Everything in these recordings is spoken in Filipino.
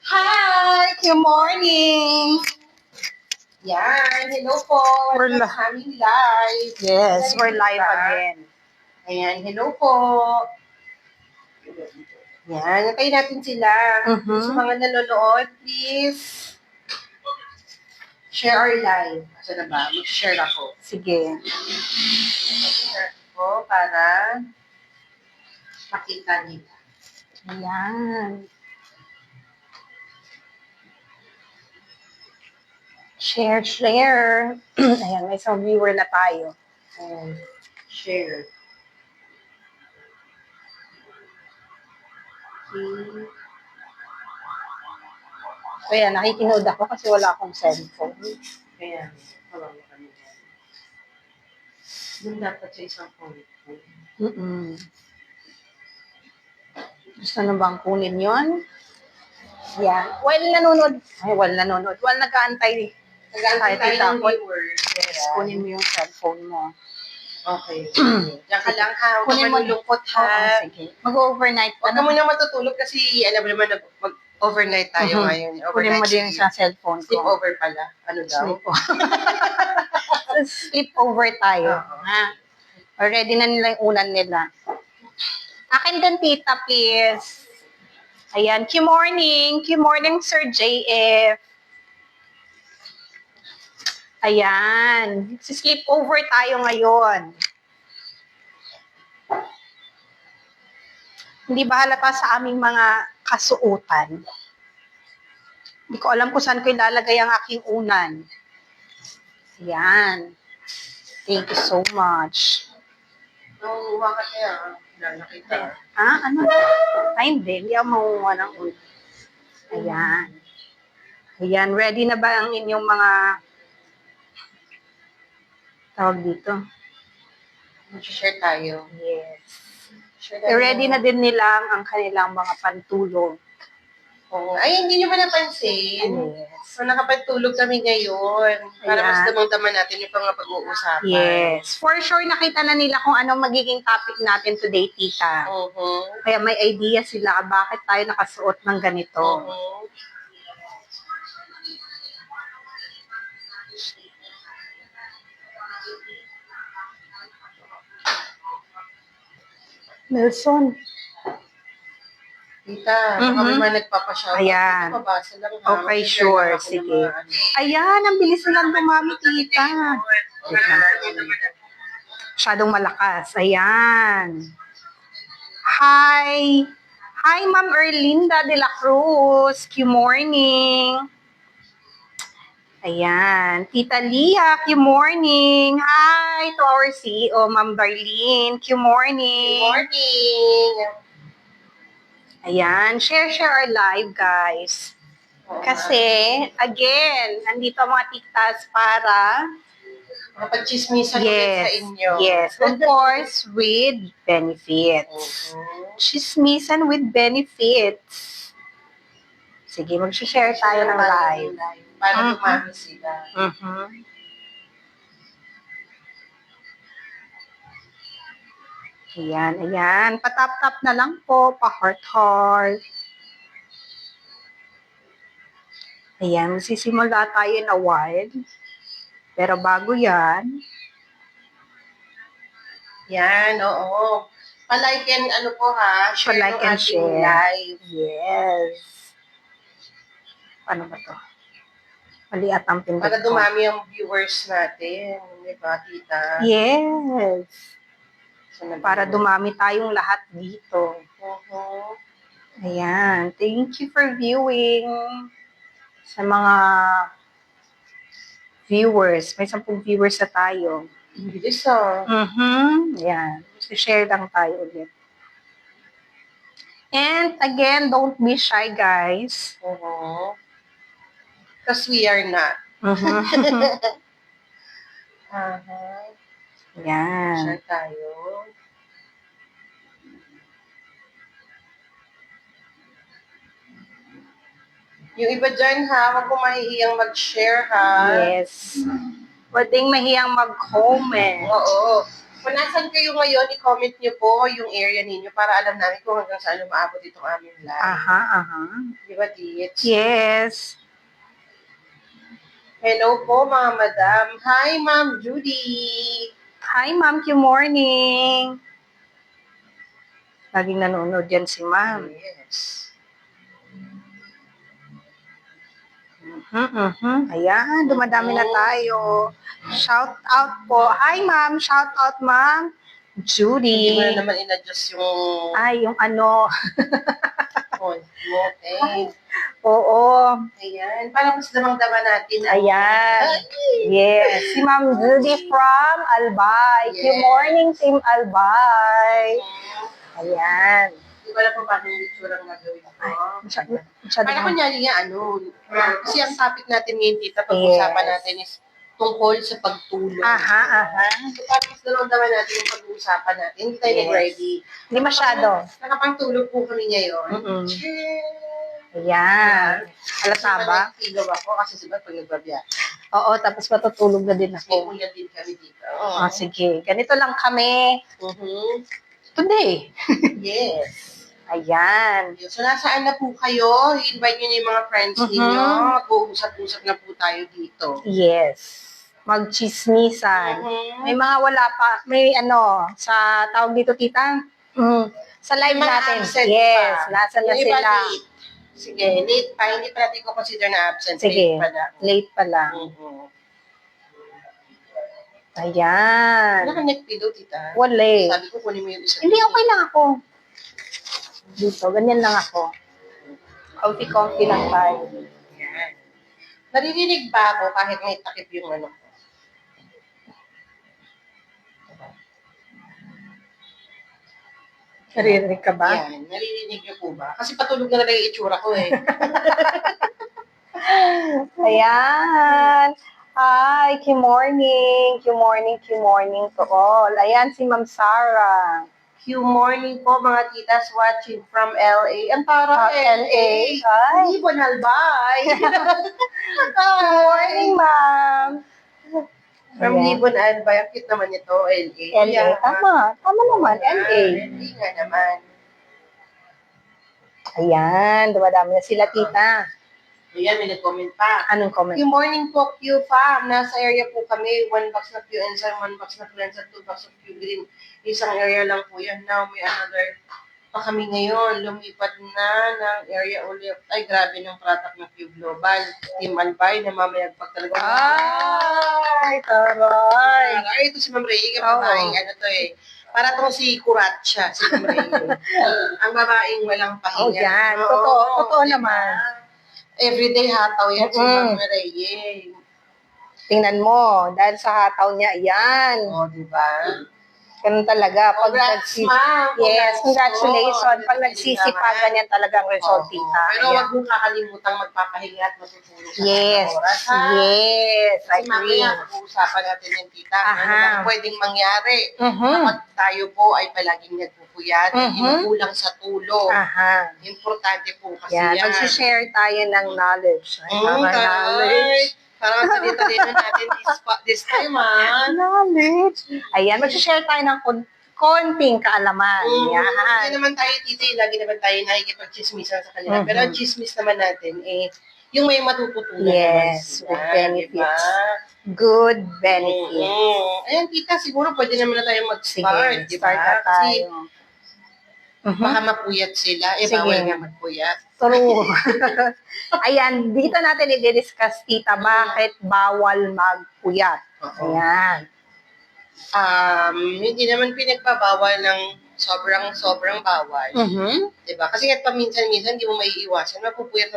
Hi! Good morning! Yan, hello po. We're Welcome sa aming live. Yes, we're live Diba? again. Ayan, hello po. Yan, natayin natin sila. Sa mga nanonood, please share our live. Asa na ba? Mag-share ako. Sige. Mag-share ako para makita nila. Ayan. Share. Ayan, may isang viewer na tayo. Ayan, share. Okay. Kaya nakikinood ako kasi wala akong cellphone. Ayan, hawakan mo kami yan. Doon dapat sa isang phone. Gusto na bang kunin yon? Yan. While nag-aantay. Nag-aantay tayo Tita, ng viewers. kunin mo yung cellphone mo. Okay. Diyan ka lang ha. Huwag ka Kunin mo. malulungkot Oo, ha. sige. Mag-overnight Huwag ka muna matutulog kasi alam mo naman mag-overnight tayo ngayon. Kunin mo din sa cellphone Sleep ko. over pala. Ano daw? Sleep over tayo. Oo. Ha? Already na nila yung unan nila. Akin din, tita, please. Ayan. Good morning. Good morning, Sir JF. Ayan. Sleep over tayo ngayon. Hindi ba halata sa aming mga kasuotan? Hindi ko alam kung saan ko ilalagay ang aking unan. Ayan. Thank you so much. Nangunguha ka kaya. Nakita. Ano? Ay, hindi ako mangunguha ng unan. Ayan. Ayan. Ready na ba ang inyong mga tawag dito? Mag-share tayo. Yes. Share tayo. Ready na din nilang ang kanilang mga pantulog. Oo. Ay, hindi nyo ba napansin? Yes. So, nakapagtulog kami ngayon. Para Ayan. mas damang-daman natin yung mga pag-uusapan. Yes. For sure, nakita na nila kung anong magiging topic natin today, tita. Kaya may idea sila bakit tayo nakasuot ng ganito. Nelson. Tita, baka may mga nagpapashout. Ayan. Mabasa lang ha. Okay, sure. Sige. Ayan, ang bilis nilang dumami, tita. Masyadong malakas. Ayan. Hi. Hi, Ma'am Erlinda de la Cruz. Good morning. Ayan. Tita Lia, good morning. Hi to our CEO, Ma'am Darlene. Good morning. Good morning. Ayan. Share our live, guys. Kasi, again, nandito ang mga tiktas para Makapag-chismisan ulit sa inyo. Yes, of course, with benefits. Chismisan with benefits. Sige, mag-share tayo ng live. Para dumami sila. Ayan. Patap-tap na lang po, pa-heart-heart. Ayan, magsisimula tayo in a while. Pero bago yan, Yan, oo. Pa-like and ano po ha, share Pa-like ng and ating share. live. yes. Paano ba to? Mali at ang pindot Para ko. dumami ang viewers natin. Di ba, tita? Yes. So, Para dumami tayong lahat dito. Ayan. Thank you for viewing. Sa mga viewers. May 10 viewers na tayo. Bilis ah. Ayan. Share lang tayo ulit. And again, don't be shy, guys. Because we are not. Ayan. Share tayo. Yung iba dyan ha, wag mo mahihiyang mag-share ha. Yes. Huwag ding mahiyang mag-comment. Oo. Kung nasan kayo ngayon, i-comment nyo po yung area ninyo para alam namin kung hanggang saan lumaabot itong aming live. Aha, aha. Di ba, Tits? Yes. Hello po, mga madam. Hi, Ma'am Judy. Hi, ma'am. Good morning. Laging nanonood yan si ma'am. Yes. Ayan, dumadami na tayo. Shout out po. Hi, ma'am. Shout out, ma'am. Hindi mo Judy. na naman in-adjust yung Ay, yung ano. phone mo. Eh. Oo. Ayan. Para mas damang-dama natin. Ayan. Ay! Yes. Si Ma'am Judy from Albay. Yes. Good morning, Team Albay. Ayan. Hindi ko alam kung paano yung itsura ang gagawin ko. Masyado Para na. kunyari nga, kasi ang topic natin ngayon, tita, pag-usapan Yes. natin is tungkol sa pagtulog. Aha, aha. So, tapos dalawang-dama natin yung pag-uusapan natin. Hindi tayo Yes. nag-ready. Hindi masyado. Nakapangtulog po kami ngayon. Mm-mm. Ayan. Halata ba? Ilaw ako kasi diba pag nagbabiya. Oo, tapos matutulog na din May ako. ulan din kami dito. Ah, sige. Ganito lang kami today. Yes. Ayan. So, nasaan na po kayo? I-invite nyo na yung mga friends ninyo. Mag-uusap-usap na po tayo dito. Yes. Magchismisan. May mga wala pa. May sa tawag dito, tita? Sa live May mga natin. absent Yes. pa. Nasa na Yung iba sila. late. Sige, late pa. Hindi pa natin ko consider na absent. Sige. Late pa na. Late pa lang. Ayan. Wala kang neck-pillow, tita. Wala eh. Sabi ko, kunin mo yung isa. Hindi, okay lang ako. Dito, ganyan lang ako. Comfy-comfy lang tayo. Yan. Naririnig ba ako kahit may takip yung ano ko? Naririnig ka ba? Yan. Naririnig niyo po ba? Kasi patulog na lang yung itsura ko eh. Ayan. Hi, good morning. Good morning, good morning to all. Ayan si Ma'am Sarah. Good morning po mga titas watching from LA. Ang para LA. Hi. Hindi po nalbay. Good morning, Ma'am. From Ayan. Libon Albay. Ang cute naman ito, LA. LA. Tama. Tama naman, LA. LA nga naman. Ayan, dumadami na sila, tita. Ayan, may nag-comment pa. Anong comment? Good morning po, Q fam. Nasa area po kami. 1 box na Q enzyme, 1 box na cleanser, 2 box of Q green. Isang area lang po yan. Now, may another pa kami ngayon. Lumipat na ng area ulit. Ay, grabe ng product ng Q Global. Team Albay, namamayag pag talaga. Ay, taray. Ay, ito si Ma'am Rey. Ang Oo. babaeng, ano to eh. Para tong si Kuratcha, si Ma'am Rey. Ang babaeng walang pahinga. Oh, yan. Oo, Totoo diba? naman. Everyday hataw yan si Mm-mm. Ma'am Rey. Tingnan mo, dahil sa hataw niya, yan. Oo, diba? Ganun talaga. Pag Congrats, nagsi- ma'am. Yes, Congrats congratulations. po. Pag nagsisipagan yan talagang result, Oo. tita. Pero Ayan. wag mong kakalimutang magpapahinga at matutulog sa Yes, tamang oras, ha? yes, I Kasi agree. mamaya, pag-uusapan natin yung tita. Ano Aha. bang pwedeng mangyari Mhm. kapag tayo po ay palaging nagpupuyat, kulang sa tulog. Aha. Importante po kasi Yan, yan. mag-share tayo ng knowledge. Ay, tama, knowledge. Parang talino natin this time, ha? Knowledge. Ayan, mag-share tayo ng konting kaalaman. Hindi Yan. naman tayo, tita, lagi naman tayo nakikipag-chismisan sa kanila. Mhm. Pero ang chismis naman natin, yung may matututunan Yes, naman with sila, benefits. diba? Good benefit. Ayan, tita, siguro pwede naman na tayo Sige, mag-start, di ba? start na Kasi tayo. Mhm. baka mapuyat sila. Sige. Bawal nga magpuyat. True. Ayan, dito natin i-discuss, tita, bakit bawal magpuyat. Oo. Ayan. Hindi naman pinagbabawal ng sobrang bawal. Mhm. Diba? Kasi kahit paminsan-minsan, hindi mo maiiwasan. Mapupuyat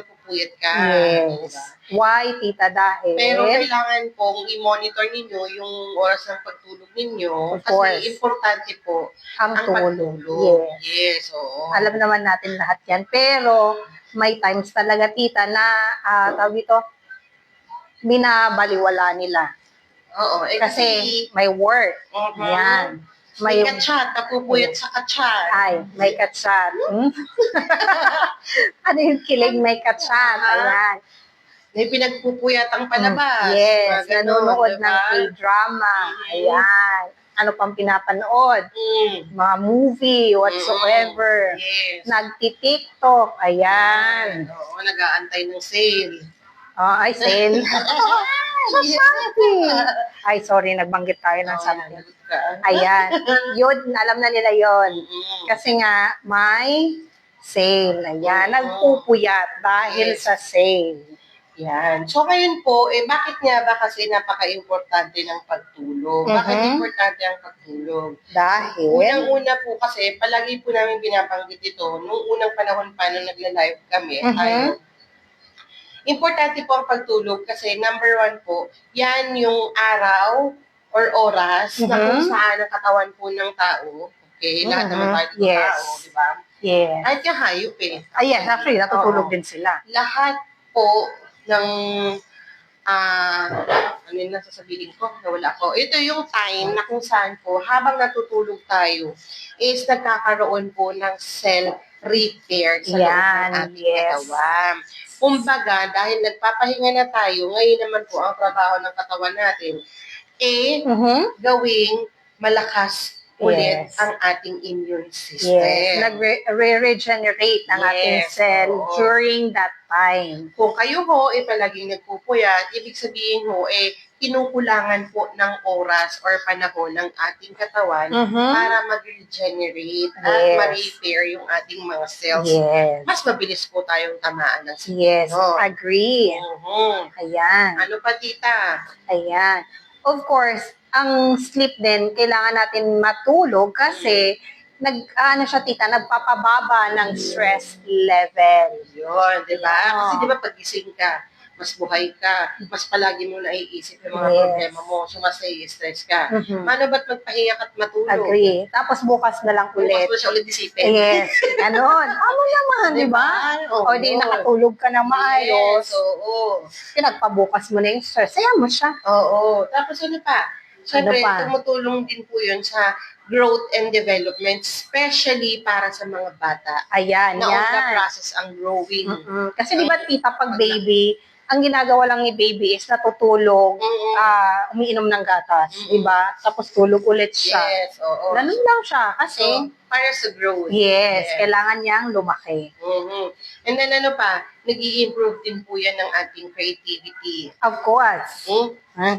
ka. Yes. Diba? Why, tita? Dahil? Pero kailangan pong i-monitor ninyo yung oras ng pagtulog ninyo. Of course. Kasi importante po ang ang tulog. pagtulog. Yes. Yes, oo. Alam naman natin lahat yan. Pero, may times talaga, tita, na, tawag ito, binabaliwala nila. Oo. Kasi, may work. Mhm. Yan. May May, kachat, napupuyat sa kachat. ay, may katsat. Ano yung kilig may katsat? Ayan. May pinagpupuyatang palabas. Yes, Mga ganon, nanonood diba? ng K-drama. Ayan. ano pang pinapanood. Mga movie, whatsoever. Yes. Nagti-TikTok, ayan. Oo, nag-aantay ng sale. Ay, sale. Sa Shopee. Ay, sorry, nagbanggit tayo ng something. Nagot ka. Ayan. Yun, alam na nila yon. Mm. Kasi nga, may sale. Ayan. Nagpupuyat dahil Yes. sa sale. Yan. So ngayon po, bakit nga ba kasi napaka-importante ng pagtulog? Bakit importante ang pagtulog? Dahil, Unang-una po kasi, palagi po namin binabanggit ito, nung unang panahon pa nung nagla-live kami, tayo, importante po ang pagtulog kasi number one po, yan yung araw or oras na kung saan ang katawan po ng tao, okay, lahat naman tayo ng Yes. tao, di ba? yes. Kahit yung hayop Ayan, actually, natutulog Oo. din sila. Lahat po ng ano yung nasasabihin ko, nawala ko. Ito yung time na kung saan po, habang natutulog tayo, is nagkakaroon po ng cell repair sa loob ng ating katawan. Kumbaga, dahil nagpapahinga na tayo, ngayon naman po ang trabaho ng katawan natin, gawing malakas ulit ang ating immune system. Yes. Nag-regenerate ang ating cell during that time. Kung kayo ho, palaging nagpupuyat, ibig sabihin ho, kinukulangan po ng oras or panahon ng ating katawan para mag-regenerate at ma-repair yung ating mga cells. Yes. Mas mabilis po tayong tamaan ng sakit. Yes, agree. Ayan. Ano pa, tita? Ayan. Of course, ang sleep din, kailangan natin matulog kasi siya tita, nagpapababa ng stress level. Yun, di ba? Yeah. Kasi di ba pagising ka, mas buhay ka, mas palagi mo naiisip yung mga problema mo, so mas nai-stress ka. Paano ba't magpahinga ka at matulog? Agree. Tapos bukas na lang ulit. Bukas mo siya ulit isipin. Yes, ganon. Tama naman, di ba? O di nakatulog ka na maayos. Yes, oo. Pinagpabukas mo na yung stress. Saya mo siya. Oo. Tapos ano pa? Siyempre, Ano pa? tumutulong din po yun sa growth and development, especially para sa mga bata. Ayan, Na on the yan. process ang growing. Kasi di ba tita, pag baby, ang ginagawa lang ni baby is natutulog, umiinom ng gatas, di ba? Tapos tulog ulit siya. Yes, oo. Ganun lang siya kasi So, para sa growth. yes, kailangan niyang lumaki. And then ano pa, nag-i-improve din po yan ng ating creativity. Of course. Gaya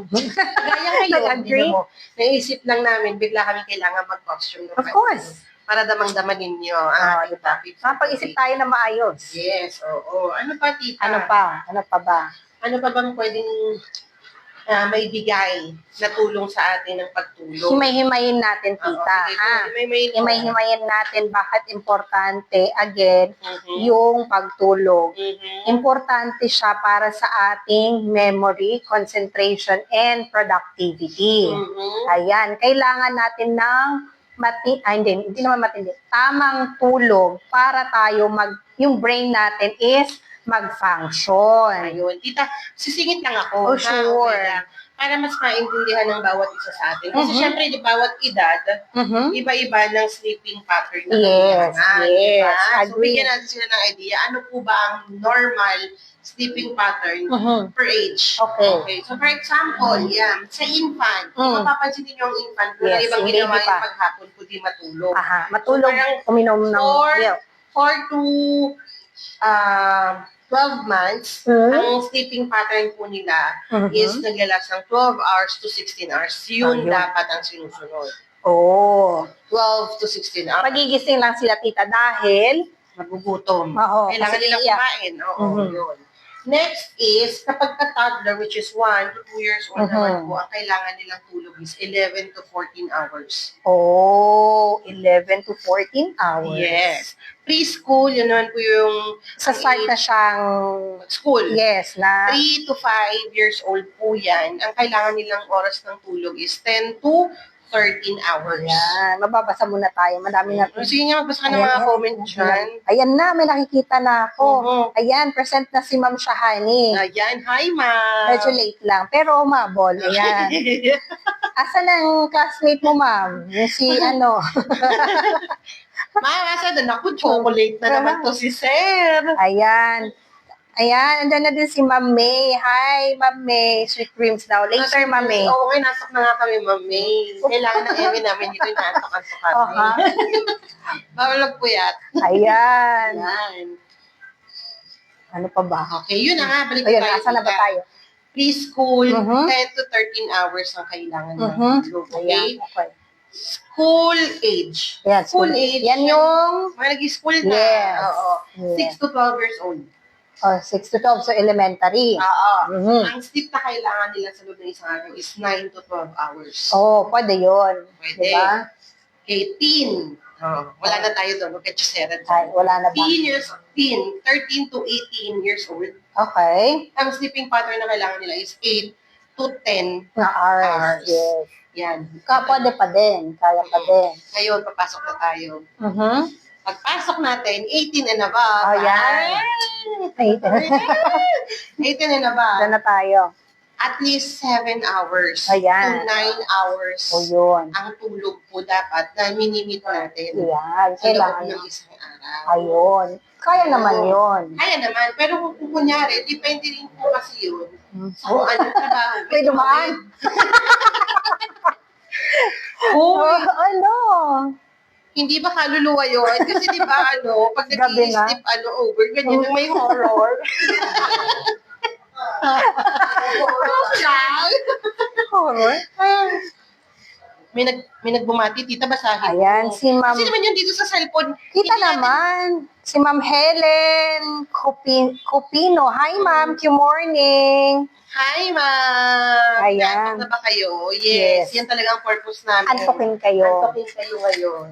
ngayon, Nag-agree? mo, naisip lang namin, bigla kami kailangan mag-costume. Of course. Para damang-daman ninyo ang ating topic. Mapag-isip tayo na maayos. Yes, oo. Ano pa, tita? Ano pa? Ano pa ba? Ano pa bang pwedeng may bigay na tulong sa atin ng pagtulog? Himay-himayin natin, tita. Himay-himayin natin bakit importante, again, yung pagtulog. Importante siya para sa ating memory, concentration, and productivity. Ayan, kailangan natin ng hindi naman matindi, tamang tulog para tayo yung brain natin is mag-function. Ayun. Tita, sisingit lang Oh, ako. sure. Okay lang. Para mas maintindihan ng bawat isa sa atin. Kasi syempre, di bawat edad, iba-iba ng sleeping pattern na kailangan. Diba? So, bigyan natin sila ng idea. Ano po ba ang normal sleeping pattern per age? Okay. So, for example, sa infant, kung mapapansin niyo yung infant, kung ibang ginawa yung paghapon, kundi matulog. Matulog, uminom ng milk. 4 to 12 months, ang sleeping pattern po nila is naglalas ng 12 hours to 16 hours. Yun dapat ang sinusunod. 12 to 16 hours. Pagigising lang sila, tita, dahil Nagugutom. Oo, Kailangan kasi nilang iyak. kumain. Oo, yun. Next is, kapag ka-toddler, which is 1 to 2 years old naman po, ang kailangan nilang tulog is 11 to 14 hours. 11 to 14 hours. Yes. Preschool, yun naman po yung Sa start na siyang school. yes, na 3 to 5 years old po yan. Ang kailangan nilang oras ng tulog is 10 to 13 hours. Ayan, mababasa muna tayo. Madami na. Sige nga, magbasa ka ng mga comment dyan. Ayan na, may nakikita na ako. Ayan, present na si Ma'am Shahani. Ayan, hi ma'am. Medyo late lang, pero umabol. Ayan. Asan ang classmate mo, ma'am? Yung si ano? Ma'am, asa doon ako, chocolate na naman to si Sir. Ayan. Ayan, andun na din si Ma'am May. Hi, Ma'am May. Sweet dreams daw. Later, Ma'am May. Oo, okay, nasok na nga kami, Ma'am May. Kailangan ng Emmy namin dito, inaantok-antok kami. Aha. Bawal magpuyat. Ayan. Yan. Ano pa ba? Okay, yun na nga, balik Ayun, tayo. asa na ba dito. tayo? Preschool, Mhm. 10 to 13 hours ang kailangan ng Mhm. tulog. Ayan, Okay? okay. School age. Ayan, School age. Yan yung mga nag-school na. Yes. Oo. Yes. 6 to 12 years old. 6 to 12, so elementary. Oo. Mhm. Ang sleep na kailangan nila sa loob ng isang araw is 9 to 12 hours. Oh, pwede yun. Pwede. Diba? Okay, teen. Wala na tayo doon. Huwag katsisera Ay, dyan. wala na ba? Teen, 13 to 18 years old. Okay. Ang sleeping pattern na kailangan nila is 8 to 10 Na hours. hours. Yes. Yan. Pwede pa din. Kaya pa din. Ngayon, papasok na tayo. Mhm. Pagpasok natin, 18 and above. Oh, yan. Ay, 18 and above. Doon na tayo. At least 7 hours Ayan. to 9 hours O yun. ang tulog po dapat na minimit natin Yan. sa loob Kailangan. ng isang araw. Ayun. Kaya naman yun. Kaya naman, pero kung kunyari, depende rin po kasi yun sa kung anong trabaho. May dumaan. Kung Ano? hindi ba kaluluwa yun? Kasi di ba pag Gabi na. nag-i-sleep over, ganyan yung may horror. Horror? May nagbumati, tita, basahin Ayan, mo. si Ma'am. Kasi naman yun dito sa cellphone. Kita hindi natin- naman. Si Ma'am Helen Cupino. Hi, Ma'am. Good morning. Hi, ma'am. Ayan. Antok na ba kayo? Yes. Yes. Yan talaga ang purpose namin. Antokin kayo. Antokin kayo ngayon.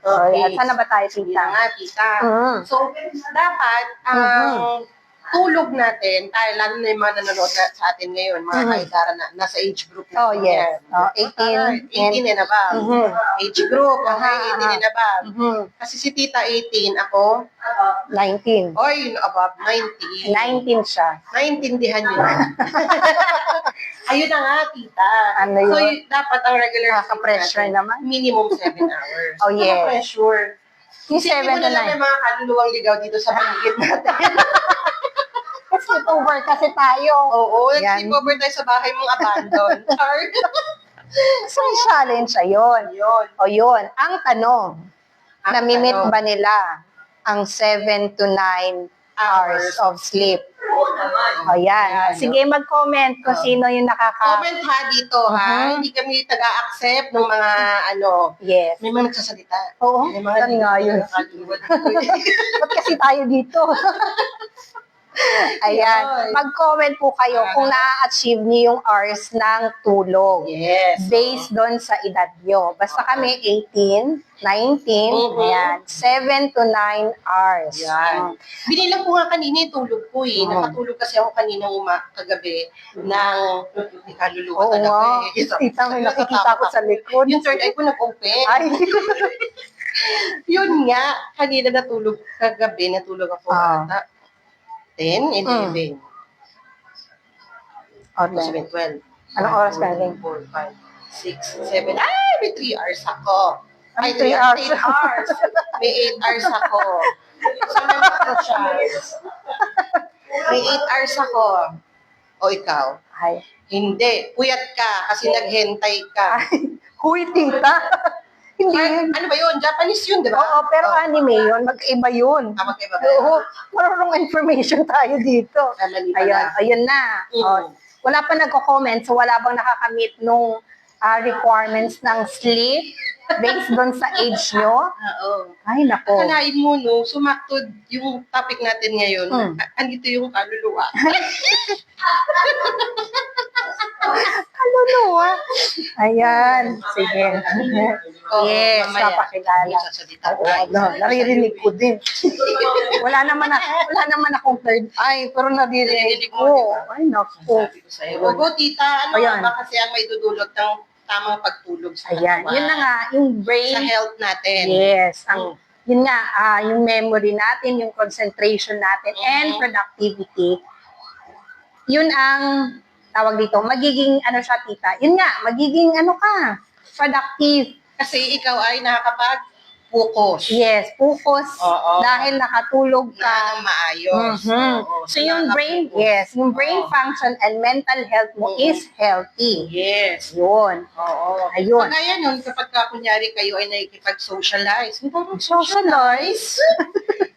Okay. At saan na ba tayo, Sige tita? na nga, tita. Mhm. So, dapat, ang tulog natin, tayo, lalo na yung mga nanonood sa atin ngayon, mga Mhm. kaitara na, nasa age group na. Oh, yes. Oh, 18. 18 and above. Mhm. Age group, okay, Aha, 18 and above. Mhm. Kasi si tita 18, ako, 19. oy, above 90. 19 siya. Naintindihan niyo. Ayun na nga, tita. Ano So, yun? dapat ang regular Nakaka-pressure sleep natin, naman. minimum 7 hours. Oh, yes. Pressure. Yung Isipin 7 mo to na lang 9. may mga kaluluwang ligaw dito sa paligid natin. Sleep over kasi tayo. Oo, Yan. nag-sleep over tayo sa bahay mong abandon. Char. So, may challenge siya yun. Yun. O yun. Ang tanong, Ang namimit tanong. ba nila ang 7 to 9 hours of sleep? O yan. Sige, mag-comment kung sino yung Comment ha dito, ha? Mhm. Hindi kami taga-accept ng mga Yes. may mga nagsasalita. Oo, May mga saan nga yun? Ba't kasi tayo dito? Ayan. Yun. Mag-comment po kayo kung na-achieve niyo yung hours ng tulog. Yes. Based doon sa edad nyo. Basta kami 18, 19, Mhm. ayan, 7 to 9 hours. Yan. Binilang ko nga kanina yung tulog ko eh. Mm. Nakatulog kasi ako kanina kagabi ng kaluluwa Oo talaga nga. eh. Tita, may nakikita ko sa likod. Yung third eye ko nag-open. Ay. Yun nga, kanina natulog ako Ah. ata 10, 11. Okay. 7, 12. Anong oras ka rin? 4, 5, 6, 7. Ay, may 3 hours ako. Ay, 3 3 hours. 8 hours. May 8 hours ako. So, naman siya. May 8 hours ako. O ikaw? Ay. Hindi. Puyat ka kasi naghentay ka. Huy, tita. Hindi Ay, yun. ano ba yun? Japanese yun, di ba? Oo, pero anime yun. Mag-iba yun. Magkaiba ba? Oo. Marunong information tayo dito. Mali Ayun, pala. ayun na. Mm. O, wala pa nagko-comment, so wala bang nakakamit nung requirements ng sleep based doon sa age nyo? Oo. Ay, nako. Akalain mo, no, sumaktod yung topic natin ngayon. Mm. Andito yung kaluluwa. Kaluluwa. Ayan. Sige. Oo, Yes, mamaya. napakilala. Sasalita Oo, tayo. naririnig ko din. wala naman akong third eye, pero naririnig Naririnig mo, di ko. ba? Ay, nako. Sabi ko sa'yo. Ogo, tita, ano Ayan. ba kasi ang may dudulot ng tamang pagtulog sa Ayan. katawan? Yun na nga, yung brain. Sa health natin. Yes. Mm. Yun nga, yung memory natin, yung concentration natin, and Mhm. productivity. Yun ang tawag dito, magiging ano siya, tita. Yun nga, magiging ano ka, productive. Kasi ikaw ay nakakapag focus. Yes, focus Oo. dahil nakatulog ka. Na ng maayos. Mhm. Oo. So yung brain, nakaka-focus. yes, yung brain Oo. function and mental health mo Oo. is healthy. Yes. Yun. Oo. Ayun. Kagaya nun, kapag kunyari kayo ay nakikipag-socialize, Socialize.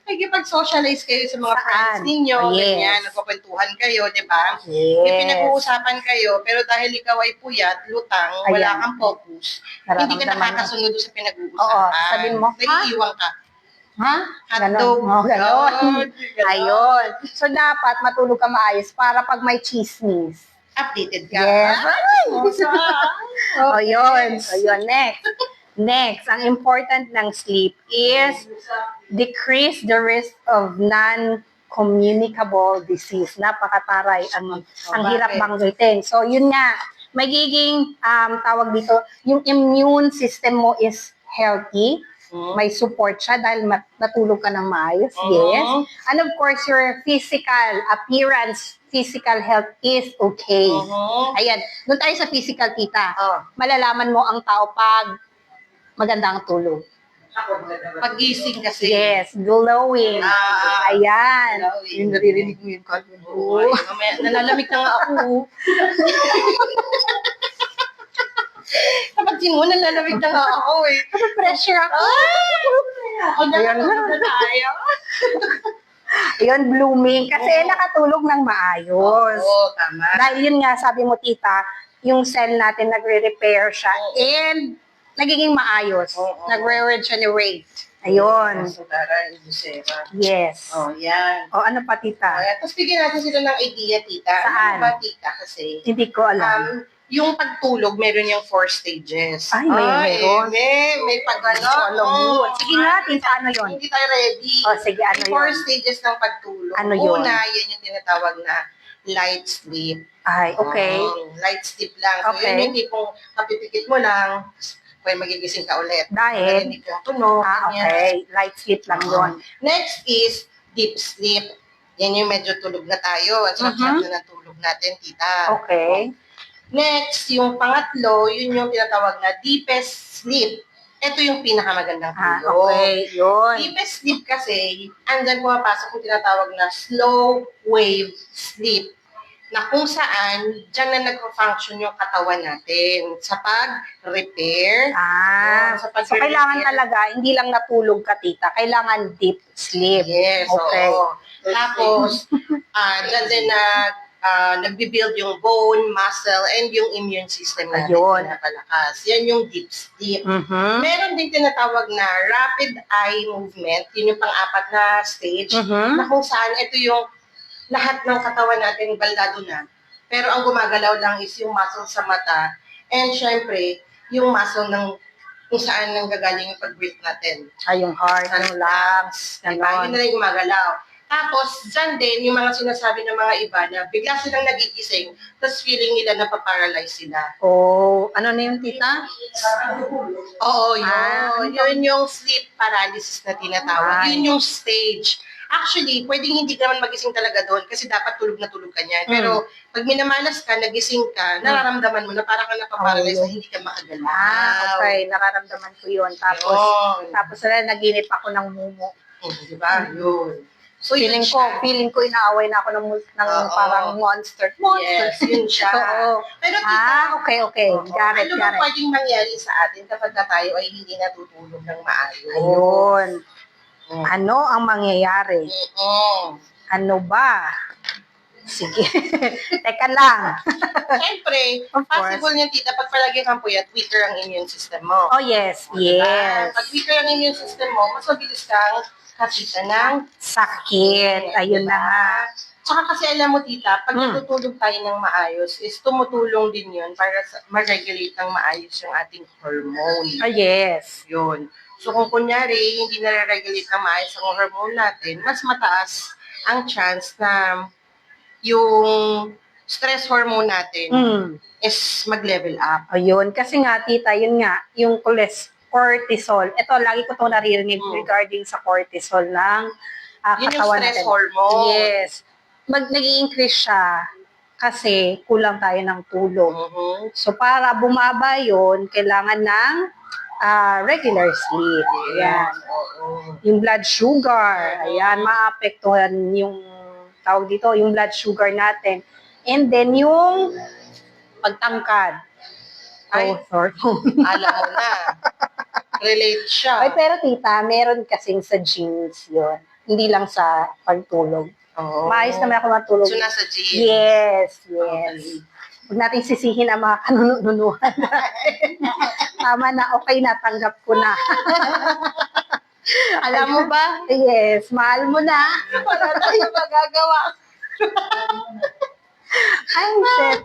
nakikipag-socialize kayo sa mga Saan? friends ninyo, Oh, yes. ganyan, nagkukwentuhan kayo, di ba? Yes. May pinag-uusapan kayo, pero dahil ikaw ay puyat, lutang, wala Ayan. kang focus, hindi ka Nararamdaman mo. nakakasunod doon sa Oo, pinag-uusapan. sabihin mo, Naiiwan ka. Ha? Hotdog. Ganon. Ganon. Ayun. So, dapat matulog ka maayos para pag may chismis. Updated ka. Yes. Ay, O, yun. O, yun. Next. Next, ang important ng sleep is decrease the risk of non-communicable disease. Napakataray. Ang hirap banggitin. So, yun nga. Magiging, tawag dito, yung immune system mo is healthy. May support siya dahil natulog ka ng maayos. Yes. And of course, your physical appearance, physical health is okay. Ayan. Doon tayo sa physical, tita. Malalaman mo ang tao pag maganda ang tulog. Pag-gising kasi. Yes, glowing. Ayan. Glowing. Yung naririnig mo yun. Oo, ay, mamaya, nalalamig na nga ako. Kapag mo, nalalamig na nga ako eh. Pressure ako. Ayan na tayo. Ayun, blooming. Kasi nakatulog ng maayos. Oo, tama. Dahil yun nga, sabi mo, tita, yung cell natin nagre-repair siya and nagiging maayos. Nagre-regenerate. Ayun. So, Tara, Lucera. Yes. Oh, yan. O, ano pa, tita? Ayan. Tapos bigyan natin sila ng idea, tita. Saan? Ano ba, tita? Kasi, Hindi ko alam. yung pagtulog, meron yung 4 stages. Ay, meron. May pag-ano. Alam mo. Sige nga, tita, ano yun? Hindi tayo ready. O, sige, ano Yung 4 yun? stages ng pagtulog. Ano yun? Una, yan yung tinatawag na light sleep. Ay, okay. Light sleep lang. So, Okay. yun yung tipong kapipikit mo lang, pwede magigising ka ulit. Dahil? Narinig yung tunog. ganyan. Okay. Light sleep lang yun. Next is deep sleep. Yan yung medyo tulog na tayo. At sarap na ng tulog natin, tita. Okay. Next, yung pangatlo, yun yung tinatawag na deepest sleep. Ito yung pinakamagandang tulog. Okay. Yun. Deepest sleep kasi, andyan pumapasok yung tinatawag na slow wave sleep, na kung saan, dyan na nag-function yung katawan natin sa pag-repair. So Sa pag-repair. kailangan talaga, hindi lang natulog ka, tita. Kailangan deep sleep. Yes, Okay. oo. Tapos, dyan din nagbibuild yung bone, muscle, and yung immune system natin Ayun. pinapalakas. Yan yung deep sleep. Mhm. Meron din tinatawag na rapid eye movement. Yun yung pang-apat na stage. Mhm. Na kung saan ito yung lahat ng katawan natin baldado na. Pero ang gumagalaw lang is yung muscle sa mata. And syempre, yung muscle ng kung saan nanggagaling yung pag-breathe natin. Ay, yung heart, yung lungs, Diba? Yun ganon. na rin yung gumagalaw. Tapos, dyan din, yung mga sinasabi ng mga iba na bigla silang nagigising, tapos feeling nila na paparalyze sila. Oh, ano na yun, tita? Oo, yun. Yun yung sleep paralysis na tinatawag. Ay. Yun yung stage. Actually, pwedeng hindi ka naman magising talaga doon kasi dapat tulog na tulog ka niyan. Pero pag minamalas ka, nagising ka, nararamdaman mo na parang ka napaparalyze na hindi ka makagalaw. Okay, nararamdaman ko yun. Tapos, Yun. tapos naginip ako ng mumo. Di ba? Yun. So, Feeling yun ko, inaaway na ako ng Oo. parang monster. Yes, yun siya. Oo. Pero tita, Okay. Got it. ano ba pwedeng mangyari sa atin kapag na tayo ay hindi natutulog ng maayos? Ayun. Ano ang mangyayari? Ano ba? Sige. Teka lang. Siyempre, Of course. possible niyan, tita, pag palagi kang puyat, weaker ang immune system mo. Oh, yes. Diba? Yes. Pag weaker ang immune system mo, mas mabilis kang kapitan ng Sakit. Ayun na nga. Tsaka kasi alam mo, tita, pag Mm. natutulog tayo ng maayos, is tumutulong din yun para ma-regulate ng maayos yung ating hormone. Oh, yes. Yun. So kung kunyari, hindi nare-regulate ng maayos ang hormone natin, mas mataas ang chance na yung stress hormone natin Mm. is mag-level up. Ayun. Kasi nga, tita, yun nga, yung cortisol. Ito, lagi ko itong naririnig regarding sa cortisol ng Yun yung katawan stress natin. hormone. Yes. Nag-i-increase siya kasi kulang tayo ng tulog. Mhm. So, para bumaba yun, kailangan ng regular sleep. Ayan. Oo. Yung blood sugar, ayan, maapektuhan yung tawag dito, yung blood sugar natin. And then yung pagtangkad. Ay. Oh, sorry. Alam mo na. Relate siya. Ay, pero tita, meron kasing sa genes yun. Hindi lang sa pagtulog. Oo. Maayos naman ako matulog. So, nasa gym. Yes, Okay. yes. Huwag natin sisihin ang mga kanununuhan natin. Tama na, okay na, tanggap ko na. Alam mo ba? Yes, mahal mo na. Wala tayong magagawa. Ay, shit.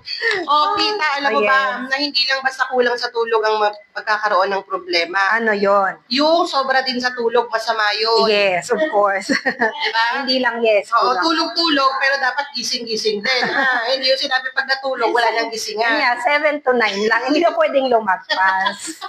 Tita, alam mo Oh, ba, yes. na hindi lang basta kulang sa tulog ang magkakaroon ng problema. Ano yon? Yung sobra din sa tulog, masama yun. Yes, of course. Diba? Hindi lang yes. Oo, kulang. tulog-tulog, pero dapat gising-gising din. Hindi yung sinabi pag natulog, wala nang gisingan. Yeah, 7 to 9 lang. Hindi ka pwedeng lumagpas.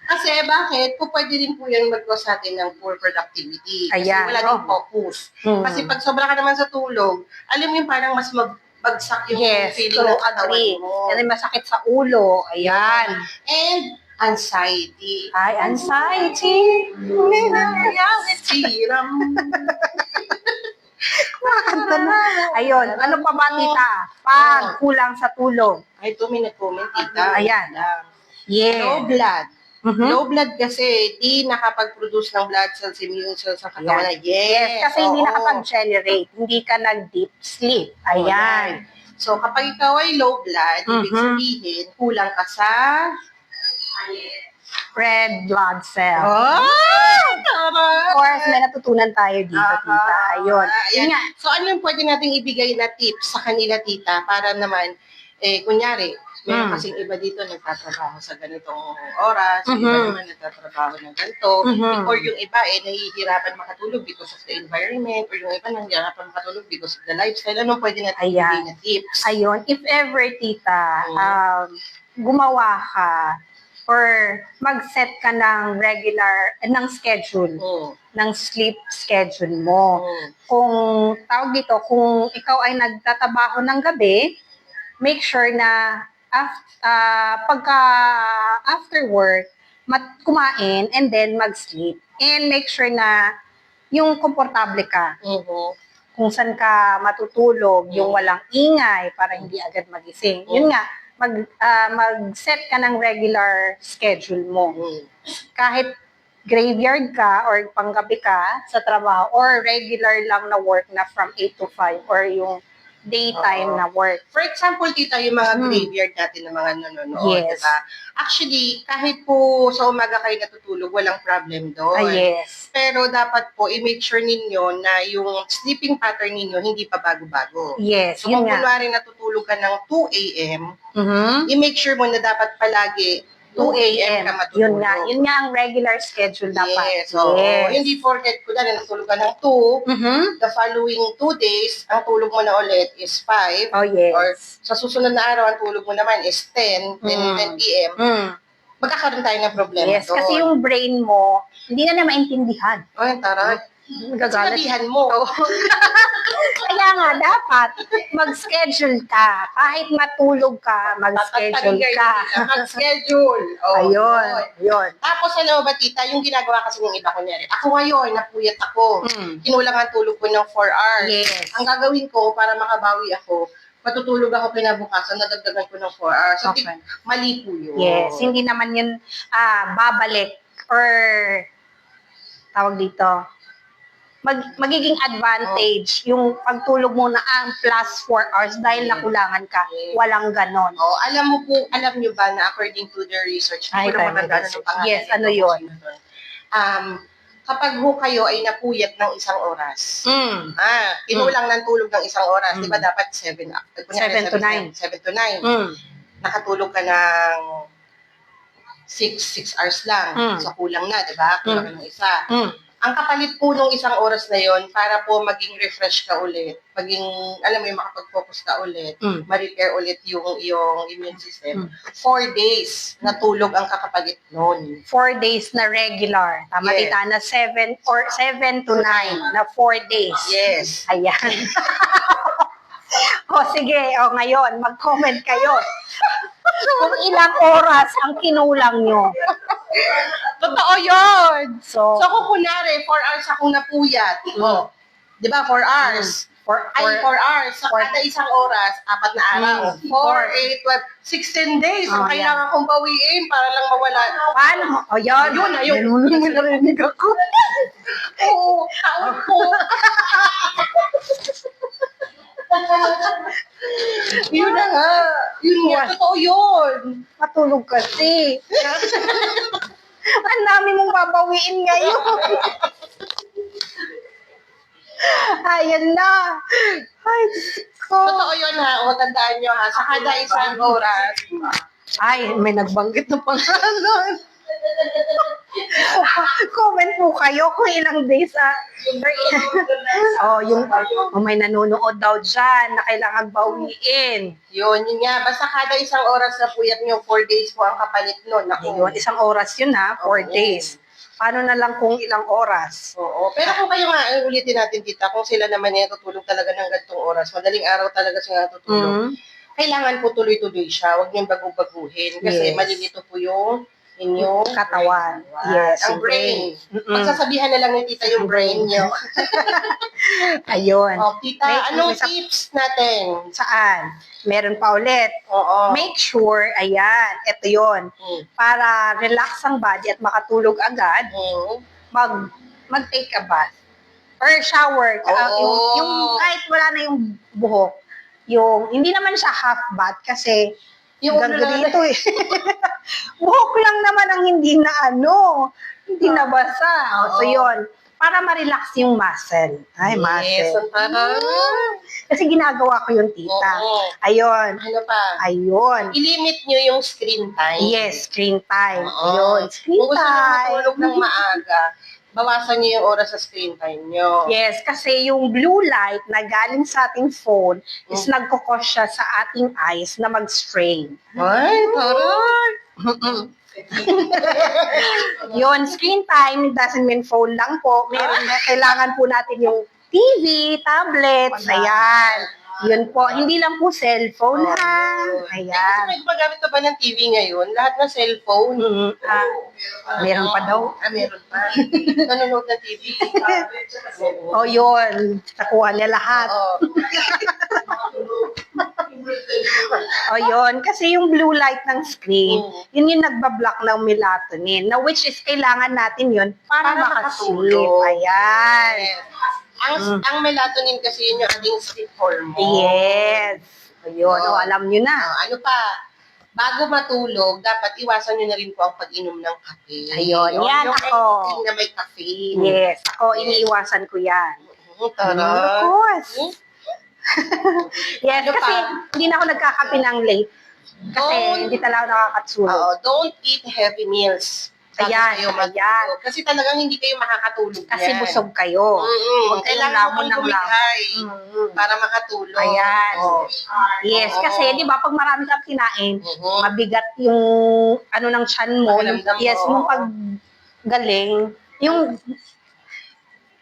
Kasi bakit? Pwede rin po yan mag-cause sa atin ng poor productivity. Kasi Ayan, wala din focus. Kasi pag sobra ka naman sa tulog, alam mo yung parang mas magbagsak yung Yes, feeling so ng katawan agree. mo. Kasi masakit sa ulo. Ayan. And anxiety. Ay, anxiety. Reality. Makakanta na. Ayun. Ano pa ba, tita? Pag kulang sa tulog. Ay, ito may nag-comment, tita. Ayan. Low Yes. blood. Mhm. Low blood kasi, di nakapag-produce ng blood cells, immune cells sa katawan na. Yes. Kasi hindi oo. nakapag-generate. Hindi ka nag-deep sleep. Ayan. So, kapag ikaw ay low blood, ibig Mhm. sabihin, kulang ka sa... Red blood cell. Of Of course, may natutunan tayo dito, tita. Ayun. Yun nga. So, ano yung pwede nating ibigay na tips sa kanila, tita, para naman, kunyari, meron kasing iba dito nagtatrabaho sa ganitong oras, iba naman nagtatrabaho ng ganito, or yung iba nahihirapan makatulog because of the environment, or yung iba nahihirapan makatulog because of the lifestyle. Anong pwede natin ibigay na tips? Ayun. If ever, tita, gumawa ka or mag-set ka ng regular, ng schedule, ng sleep schedule mo. Kung tawag dito, kung ikaw ay nagtatrabaho ng gabi, make sure na pagka after work, kumain and then mag-sleep. And make sure na yung komportable ka. Kung saan ka matutulog, yung walang ingay para hindi agad magising. Yun nga, mag-set ka ng regular schedule mo. Kahit graveyard ka or panggabi ka sa trabaho or regular lang na work na from 8 to 5 or yung daytime na work. For example, tita, yung mga graveyard natin ng mga nanonood, Yes. diba? Actually, kahit po sa umaga kayo natutulog, walang problem doon. Yes. Pero dapat po, i-make sure ninyo na yung sleeping pattern ninyo hindi pa bago-bago. Yes, So, yun kung nga. kunwari natutulog ka ng 2 a.m., Mhm. i-make sure mo na dapat palagi 2 a.m. ka matutulog. Yun nga ang regular schedule dapat. Yes, so, hindi porket ko na natulog ka ng 2, Mhm. the following 2 days, ang tulog mo na ulit is 5, Oh, yes. or sa susunod na araw, ang tulog mo naman is 10 p.m., magkakaroon tayo ng problema Yes, doon. kasi yung brain mo, hindi na maintindihan. Ay, taray. Gagalit. Sabihan mo. Kaya nga, dapat mag-schedule ka. Kahit matulog ka, mag-schedule ka. Mag-schedule. Oh, Ayun, yun. Tapos, alam mo ba, tita, yung ginagawa kasi ng iba, kunyari, ako ngayon, napuyat ako. Kinulang ang tulog ko ng 4 hours. Yes. Ang gagawin ko, para makabawi ako, matutulog ako kinabukasan, nadagdagan ko ng 4 hours. So, Okay. mali po yun. Yes, hindi naman yun babalik or tawag dito, magiging advantage yung pagtulog mo na ang plus 4 hours dahil nakulangan ka. Yes. Walang ganon. Oh, alam niyo ba na according to the research, Ay, hindi ko na tayo matandaan mag-research. ng pangalan Yes, nito, ano kung yun? sino doon. Kapag ho kayo ay napuyat ng 1 oras, kinulang ng tulog ng 1 oras, di ba dapat 7 to 9. 7 to 9. Nakatulog ka ng 6 hours lang. So, kulang na, di ba? Kulang ka ng isa. Ang kapalit po nung 1 oras na yon para po maging refresh ka ulit, maging, alam mo yung makapag-focus ka ulit, ma-repair ulit yung immune system. 4 days na tulog ang kakapalit nun. 4 days na regular. Tama, Yes. tita, na 7 to 9 na 4 days. Yes. Ayan. O sige, ngayon, mag-comment kayo. Kung ilang oras ang kinulang nyo. Totoo yun. So, So, kung kunwari, 4 hours akong napuyat. Oh, di ba, 4 hours? 4 hours. Sa kada isang oras, 4 na araw. 4, 8, 12, 16 days. Ang kailangan kong bawiin para lang mawala. paano? O, yun. Yun. Narinig ako. Oo, taon ko. Yun na nga. Yun nga, totoo yun. Matulog kasi. Ang dami mong babawiin ngayon. Ayan na. Ay, Diyos ko. Totoo yun ha. O, tandaan nyo ha. Sa kada isang oras. Ay, may nagbanggit na pangalan. Comment po kayo kung ilang days may nanonood daw dyan na kailangan bawiin. Yun nga. Basta kada isang oras na puyat nyo, 4 days po ang kapalit nun. Yun, isang oras yun ha, 4 days. Paano na lang kung ilang oras? Oo. Pero kung kayo nga, ulitin natin tita, kung sila naman yan tutulog talaga ng gantong oras, madaling araw talaga sila tutulog, kailangan po tuloy-tuloy siya. Huwag niyong bagu-baguhin. Kasi Yes. malilito po yung inyong Katawan. Yes, ang yung brain. brain. Pagsasabihan na lang ni tita yung brain niyo. Ayun. Oh, tita, May- anong may sa- tips natin? Saan? Meron pa ulit. Oo. Make sure, ayan, ito yon Mm. para relax ang body at makatulog agad, Mm. mag-take a bath. Or shower. Yung kahit wala na yung buhok. Yung, hindi naman siya half bath kasi Yung hanggang ulo na- dito eh. Buhok lang naman ang hindi na hindi nabasa. So yun, para ma-relax yung muscle. Ay, Yes, muscle. ang tarang. Kasi ginagawa ko yung tita. Oo. Ayun. Ano pa? Ayun. I-limit nyo yung screen time. Yes, screen time. Oo. Ayun, screen Kung gusto nyo time. matulog ng maaga, bawasan nyo yung oras sa screen time nyo. Yes, kasi yung blue light na galing sa ating phone is nagkukos siya sa ating eyes na mag-strain. Ay, tarang. Yun, screen time doesn't mean phone lang po. Kailangan po natin yung TV, tablets, ayan. Yun po, hindi lang po cellphone ha. Kasi Ayan. may gumagamit na ba ng TV ngayon? Lahat ng cellphone. Meron pa daw. Meron pa. Nanonood ng TV. O yun, nakuha niya lahat. Oo. O yun, kasi yung blue light ng screen, yun yung nagbablock ng melatonin, na which is kailangan natin yun para makasleep. makatulog. Ayan. Ang melatonin kasi yun yung ating sleep hormone. Yes. Ayun, alam nyo na. Ano pa? Bago matulog, dapat iwasan nyo na rin po ang pag-inom ng kape. Ayun, yan yung ako. anything na may caffeine. Yes, ako iniiwasan ko yan. Of Tara. course. Yes, Ano kasi pa? hindi na ako nagkakape ng late. Kasi hindi talaga nakakatulog. Don't eat heavy meals. Bago Ayan, kayo matulog. ayan. Kasi talagang hindi kayo makakatulog Kasi yan. busog kayo. Huwag kayong Kailangan lamon mong ng lamon. bumigay Mm. para makatulog. Ayan. Oh. Yes, Oo. kasi di ba pag marami kang kinain, Mhm. mabigat yung ng tiyan mo. Pakiramdam mo, Yes, nung oo. paggaling, yung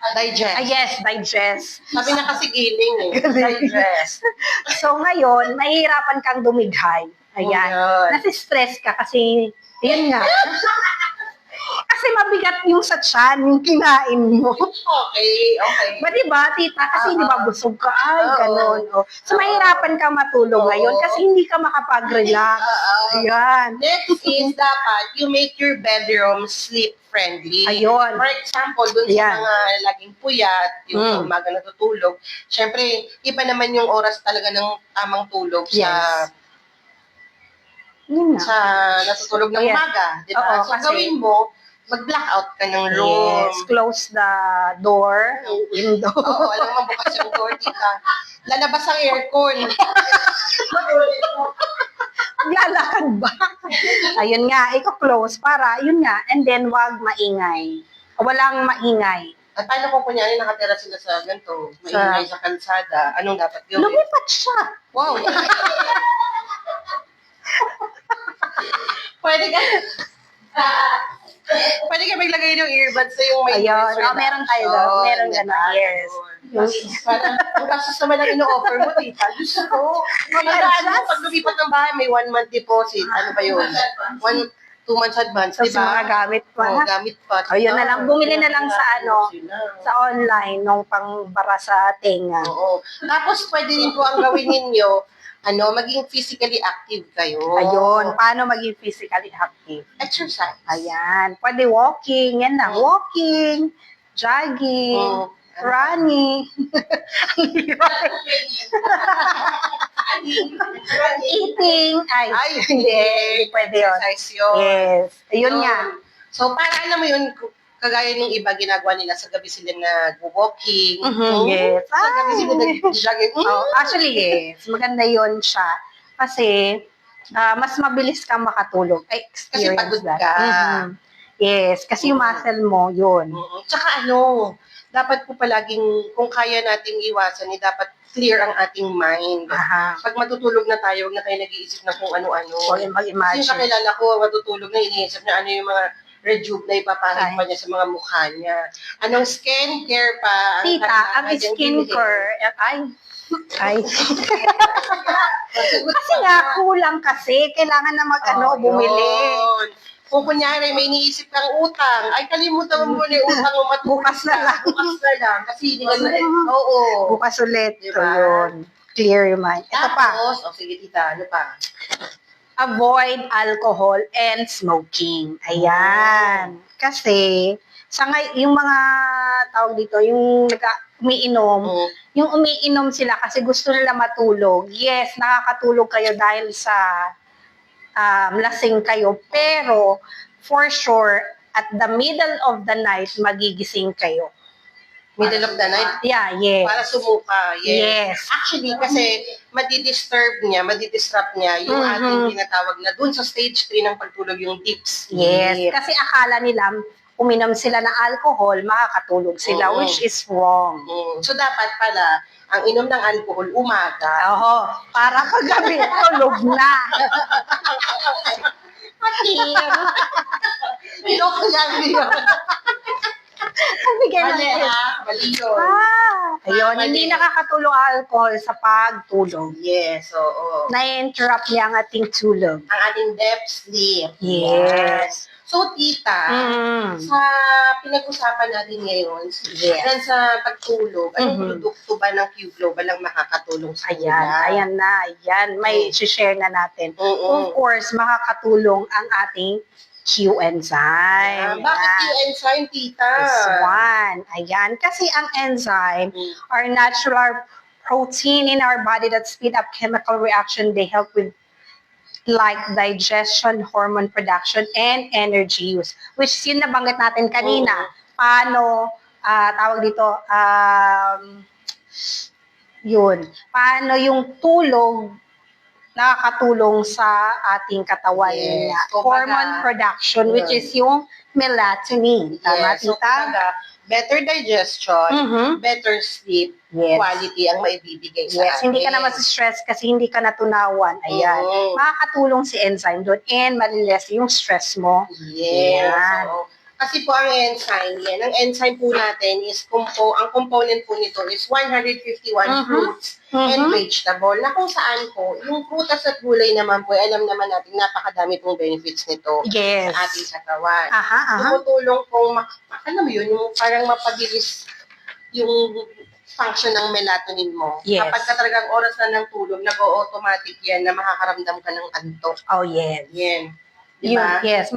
Digest. yes, digest. Sabi na kasi giling eh. Digest. So ngayon, mahihirapan kang dumighay. Ayan. Ayan. Nasi-stress ka kasi, yun nga. Kasi mabigat yung sa tiyan, yung kinain mo. Okay. Ba diba, tita? Kasi di ba busog ka? Ay, Oo. ganun. Oh. So mahirapan ka matulog Oo. ngayon kasi hindi ka makapag-relax. Ayan. Next is dapat you make your bedroom sleep friendly. Ayun. For example, dun Ayan. sa mga laging puyat, yung sa umaga natutulog, syempre, iba naman yung oras talaga ng tamang tulog Yes. Yun sa nga. natutulog ng Ayan. umaga. Di ba? Oo, So, kasi- gawin mo, mag-blackout ka ng room. Yes, close the door, window. Oo, alam mo, bukas yung door, tita. Lalabas ang aircon. Maglalakad ba? Ayun nga, i-close para, yun nga, and then wag maingay. Walang maingay. At paano kung kunyari nakatira sila sa ganito, maingay sa kalsada, anong dapat gawin? Lumipat siya. Wow! Pwede ka, pwede ka maglagay ng earbuds sa yung may Ayun, noise reduction. meron tayo doon. Meron gano'n, yes. Parang, ang gastos naman ang ino-offer mo, tita. Diyos ko. Magandaan mo, pag lumipat ng bahay, may 1 month deposit. Ano ba yun? 2 months advance, Tapos di ba? mga gamit pa. Oo, gamit pa. O, yun na lang. Bumili na lang sa ano, Yun na. sa online, nung pangbara sa tenga. Oo. Tapos, pwede rin po ang gawin ninyo, maging physically active kayo. Ayun, paano maging physically active? Exercise. Ayan, pwede walking, yan lang. Walking, jogging, Oo. running. Eating. Ay, hindi pwede yun. Exercise yun. Yes. Ayun nga. So, para alam mo yun, kagaya ng iba, ginagawa nila sa gabi sila nag-walking. Yes. Sa gabi sila nag-jogging. Oh, actually, yes. Maganda yun siya. Kasi, mas mabilis kang makatulog. I Kasi experience pagod that. ka. Yes. Kasi yung muscle mo, yun. Tsaka dapat po palaging, kung kaya nating iwasan, dapat clear ang ating mind. Aha. Pag matutulog na tayo, huwag na tayo nag-iisip na kung ano-ano. So, Kasi yung mag-imagine. kakilala ko, matutulog na, iniisip na ano yung mga rejuve na ipapahid pa niya sa mga mukha niya. Anong skincare pa? Tita, ang skincare, ay. Kasi nga, kulang kasi. Kailangan na bumili. Yun. Kung kunyari, may iniisip kang utang, ay kalimutan mo muna yung utang mo Bukas na lang. Bukas na lang. Kasi hindi ka na Oo. Bukas ulit. Diba? Ayun. Clear your mind. Ito pa. Tapos, sige tita, ano pa? Avoid alcohol and smoking. Ayan. Kasi, yung mga tawag dito, yung umiinom, yung umiinom sila kasi gusto nila matulog. Yes, nakakatulog kayo dahil sa lasing kayo. Pero, for sure, at the middle of the night, magigising kayo. Middle of the night? Yeah, yes. Para sumuka. Yes. Actually, kasi madidisturb niya, madidisrupt niya yung ating tinatawag na dun sa stage 3 ng pagtulog, yung deep sleep. Yes. Kasi akala nila, uminom sila ng alcohol, makakatulog sila, which is wrong. So, dapat pala, ang inom ng alcohol, umaga. Oo. Para paggabi, tulog na. Joke lang yun. Mali mali yun. Ayun, hindi nakakatulong ang alcohol sa pagtulog. Yes, oo. Na-interrupt niya ang ating tulog. Ang ating depth sleep. Yes. So, tita, sa pinag-usapan natin ngayon, yan sa pagtulog, anong produkto ba ng Q Global ang makakatulong sa Ayan na. May share na natin. Of course, makakatulong ang ating Q enzyme. Bakit Q enzyme, tita? This one. Ayan. Kasi ang enzyme are natural protein in our body that speed up chemical reaction. They help with like digestion, hormone production, and energy use. Which yun nabanggit natin kanina. Paano, tawag dito, yun. Paano yung tulog nakakatulong sa ating katawan. Yes. Hormone production, which is yung melatonin. Tama, Yes. So, tita? better digestion, better sleep, quality ang maibibigay sa atin. Hindi ka na mas-stress kasi hindi ka natunawan. Ayan. Makakatulong si enzyme doon and maliless yung stress mo. Yes. Ayan. So, kasi po ang enzyme, ang enzyme po natin is, ang component po nito is 151 fruits and vegetable, na kung saan po, yung prutas at gulay naman po, alam naman natin, napakadami pong benefits nito Yes. sa ating katawan. Aha. Tumutulong pong, alam mo yun, yung parang mapabilis yung function ng melatonin mo. Yes. Kapag ka talagang oras na ng tulog, nag-automatic yan na makakaramdam ka ng antok. Oh, yes. Yan. Diba? Yes.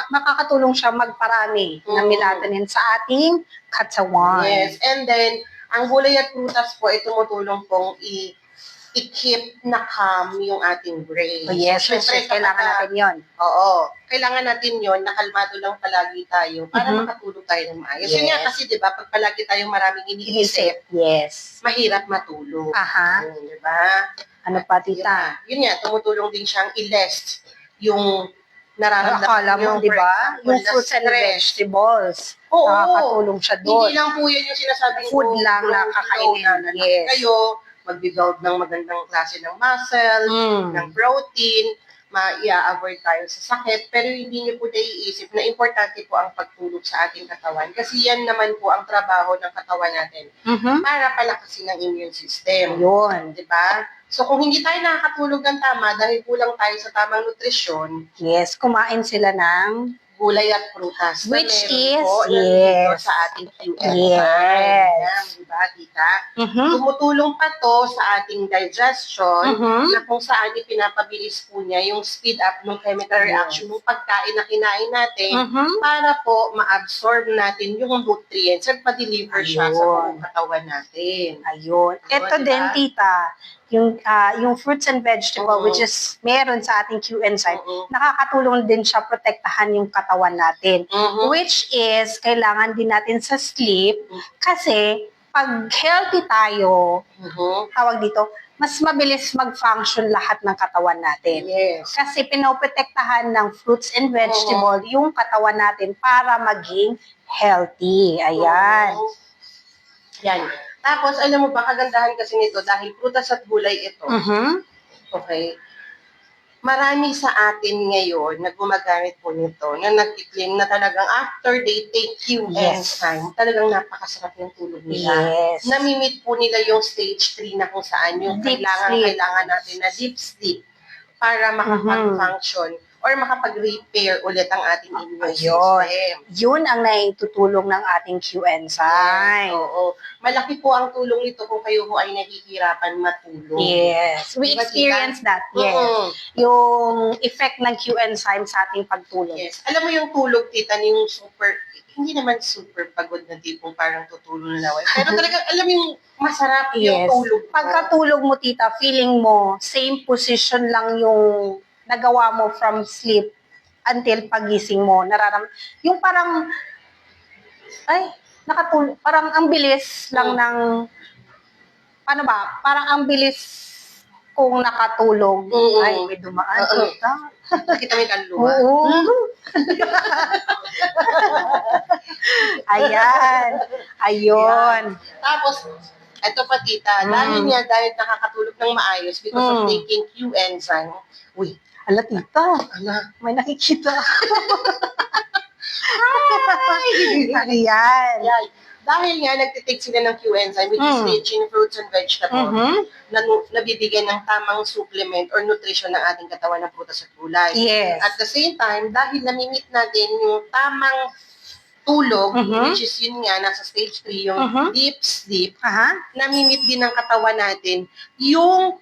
Makakatulong siya magparami ng melatonin sa ating katawan. Yes. And then, ang gulay at prutas po ay tumutulong pong i-keep na calm yung ating brain. Oh, yes. Siyempre, Kailangan natin yun. Oo. Kailangan natin yun, nakalmado lang palagi tayo para makatulog tayo ng maayos. Yun nga kasi, di ba, pag palagi tayong maraming iniisip, Yes. mahirap matulog. Aha. Di ba? Ano pa, tita? Yun nga, tumutulong din siyang i-less yung nararamdaman Akala mo, di ba? Yung fruits and vegetables. Oo. Nakakatulong siya doon. Hindi lang po yan yung sinasabing Food lang na kakainin. Yes. Kayo, mag-build ng magandang klase ng muscle, ng protein, ma-avoid tayo sa sakit, pero hindi niyo po naiisip na importante po ang pagtulog sa ating katawan. Kasi yan naman po ang trabaho ng katawan natin para palakasin ang immune system. Yun. Di ba? So, kung hindi tayo nakakatulog ng tama dahil kulang tayo sa tamang nutrisyon, Yes, kumain sila ng gulay at prutas. Which na meron is, po nandito yes. sa ating QM. Yes. Yan, di ba, tita? Mhm. Tumutulong pa to sa ating digestion Mhm. na kung saan ipinapabilis po niya yung speed up ng chemical reaction ng pagkain na kinain natin Mhm. para po ma-absorb natin yung nutrients at ma-deliver siya sa Ayun. buong katawan natin. Ayun. Ito diba? din, tita, yung fruits and vegetable, Oo. which is meron sa ating Q enzyme, Oo. nakakatulong din siya protektahan yung katawan natin. Mhm. Which is, kailangan din natin sa sleep, kasi pag healthy tayo, Mhm. tawag dito, mas mabilis mag-function lahat ng katawan natin. Yes. Kasi pinoprotektahan ng fruits and vegetable yung katawan natin para maging healthy. Ayan. Oo. Yan. Tapos, alam mo ba, kagandahan kasi nito, dahil prutas at gulay ito, Mhm. okay, marami sa atin ngayon na gumagamit po nito, na nag-claim na talagang after they take Yes. enzyme, talagang napakasarap yung tulog nila. Yes. Namimit po nila yung stage 3 na kung saan yung Deep kailangan natin na deep sleep para makapag-function or makapag-repair ulit ang ating immune Ayun. system. Yun ang naitutulong ng ating Q enzyme. Oo. Malaki po ang tulong nito kung kayo po ay nahihirapan matulog. Yes. We Diba, experience that. Yes. Oo. Yung effect ng Q enzyme sa ating pagtulog. Yes. Alam mo yung tulog, tita, yung super, hindi naman super pagod na tipong parang tutulog na laway. Pero talagang, alam mo yung masarap yung Yes. tulog. Pagkatulog mo, tita, feeling mo, same position lang yung nagawa mo from sleep until pagising mo. Yung parang, parang ang bilis lang ng, paano ba? Parang ang bilis kung nakatulog. Oo. Ay, may dumaan. Oo. Tita. Nakita mo yung kaluluwa? Oo. Ayan. Ayun. Tapos, eto pa tita, dahil nakakatulog ng maayos because of taking Q enzyme. Uy, Ala, tita. ala. May nakikita. Ayan. Yan. Dahil nga, nagtitake sila ng Q enzyme, which is rich in fruits and vegetables, na nabibigyan ng tamang supplement or nutrition ng ating katawan ng prutas at gulay. Yes. At the same time, dahil namimit natin yung tamang tulog, which is yun nga, nasa stage 3, yung deep sleep, namimit din ng katawan natin yung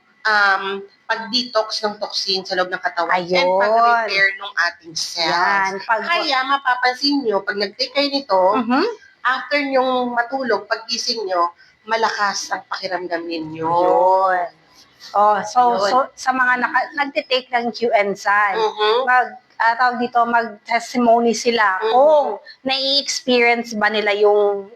pag-detox ng toxin sa loob ng katawan Ayun. and pag-repair ng ating cells. Yan. Kaya mapapansin nyo, pag nag-take kayo nito, after nyong matulog, paggising nyo, malakas ang pakiramdam ninyo. Yun. Oh, so Yun. sa mga nagtitake ng Q enzyme, Mhm. tawag dito, mag-testimony sila kung nai-experience ba nila yung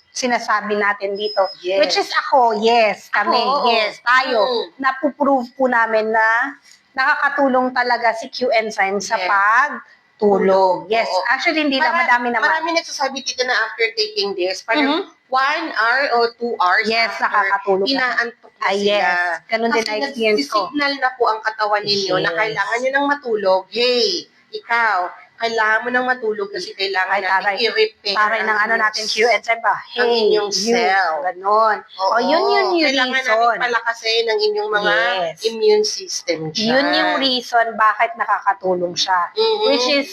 sinasabi natin dito. Yes. Which is ako, yes, kami, Ako, oo. yes, tayo. Napuprove po namin na nakakatulong talaga si Q enzyme sa Yes. pagtulog. Yes, Oo. actually hindi lang, madami naman. Marami nagsasabi dito na after taking this, parang 1 hour or 2 hours Yes, after, nakakatulog na. inaantok na sila. Yes, ganun din Kasi na-experience ko. nag-signal na po ang katawan ninyo na Yes. kailangan nyo ng matulog. Hey, ikaw, kailangan mo ng matulog kasi kailangan Ay, natin taray. i-repair Taray ng ang natin Q enzyme ba? ang inyong cell. Ganon. Oo, Yun yung kailangan reason. natin palakasin ang inyong mga Yes. immune system dyan. Yun yung reason bakit nakakatulong siya. Mhm. Which is,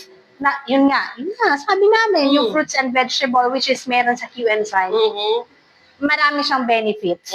yun nga, sabi namin, yung fruits and vegetable which is meron sa Q enzyme, marami siyang benefits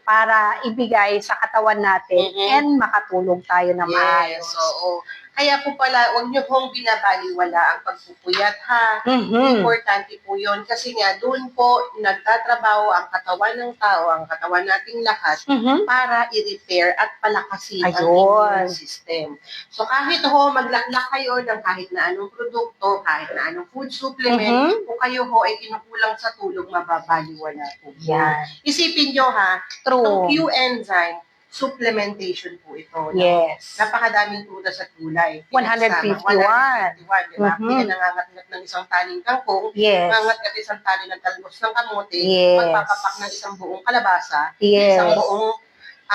para ibigay sa katawan natin and makatulog tayo na maayos. Yes, oo. Kaya po pala, huwag niyo pong binabaliwala ang pagpupuyat, ha? Importante po yun. Kasi nga, doon po nagtatrabaho ang katawan ng tao, ang katawan nating lahat, para i-repair at palakasin ang Ayun. immune system. So kahit maglaklak kayo ng kahit na anong produkto, kahit na anong food supplement, kung kayo ay kinukulang sa tulog, mababaliwala po. Yan. Isipin nyo, ha? True. Itong Q enzyme, supplementation po ito. Yes. Napakadaming prutas at gulay. 151. 151, di ba? Hindi ka nangangatngat ng isang taling kangkong, Yes. nangangatngat isang tali ng talbos ng kamote, Yes. magpapapak ng isang buong kalabasa, Yes. isang buong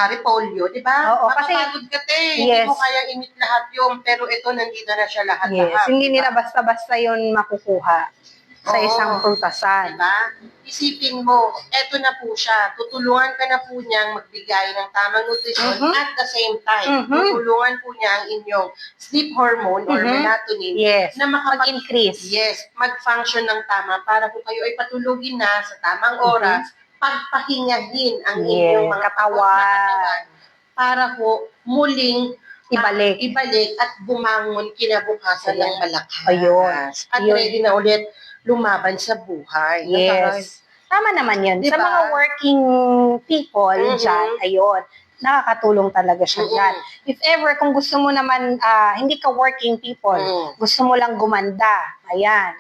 repolyo, di ba? Oo, kasi- Mapapagod ka, te. Hindi Yes. mo kaya imit lahat yun. Pero ito, nandito na siya lahat. Yes, hindi nila basta-basta yun makukuha sa Oo. isang prutasan. Diba? Isipin mo, eto na po siya. Tutulungan ka na po niyang magbigay ng tamang nutrisyon Mhm. at the same time, Mhm. tutulungan po niya ang inyong sleep hormone or Mhm. melatonin Yes, na mag-increase. yes, mag-function ng tama para po kayo ay patulugin na sa tamang oras, pagpahingahin ang inyong mga katawan. para po muling Ibalik. at bumangon kinabukasan ng malakas. Ayun. At Yun. ready na ulit lumaban sa buhay. Yes. Tama naman yun. Sa Diba? mga working people Mhm. dyan, ayun, nakakatulong talaga siya Mhm. dyan. If ever, kung gusto mo naman, hindi ka working people, gusto mo lang gumanda, ayan,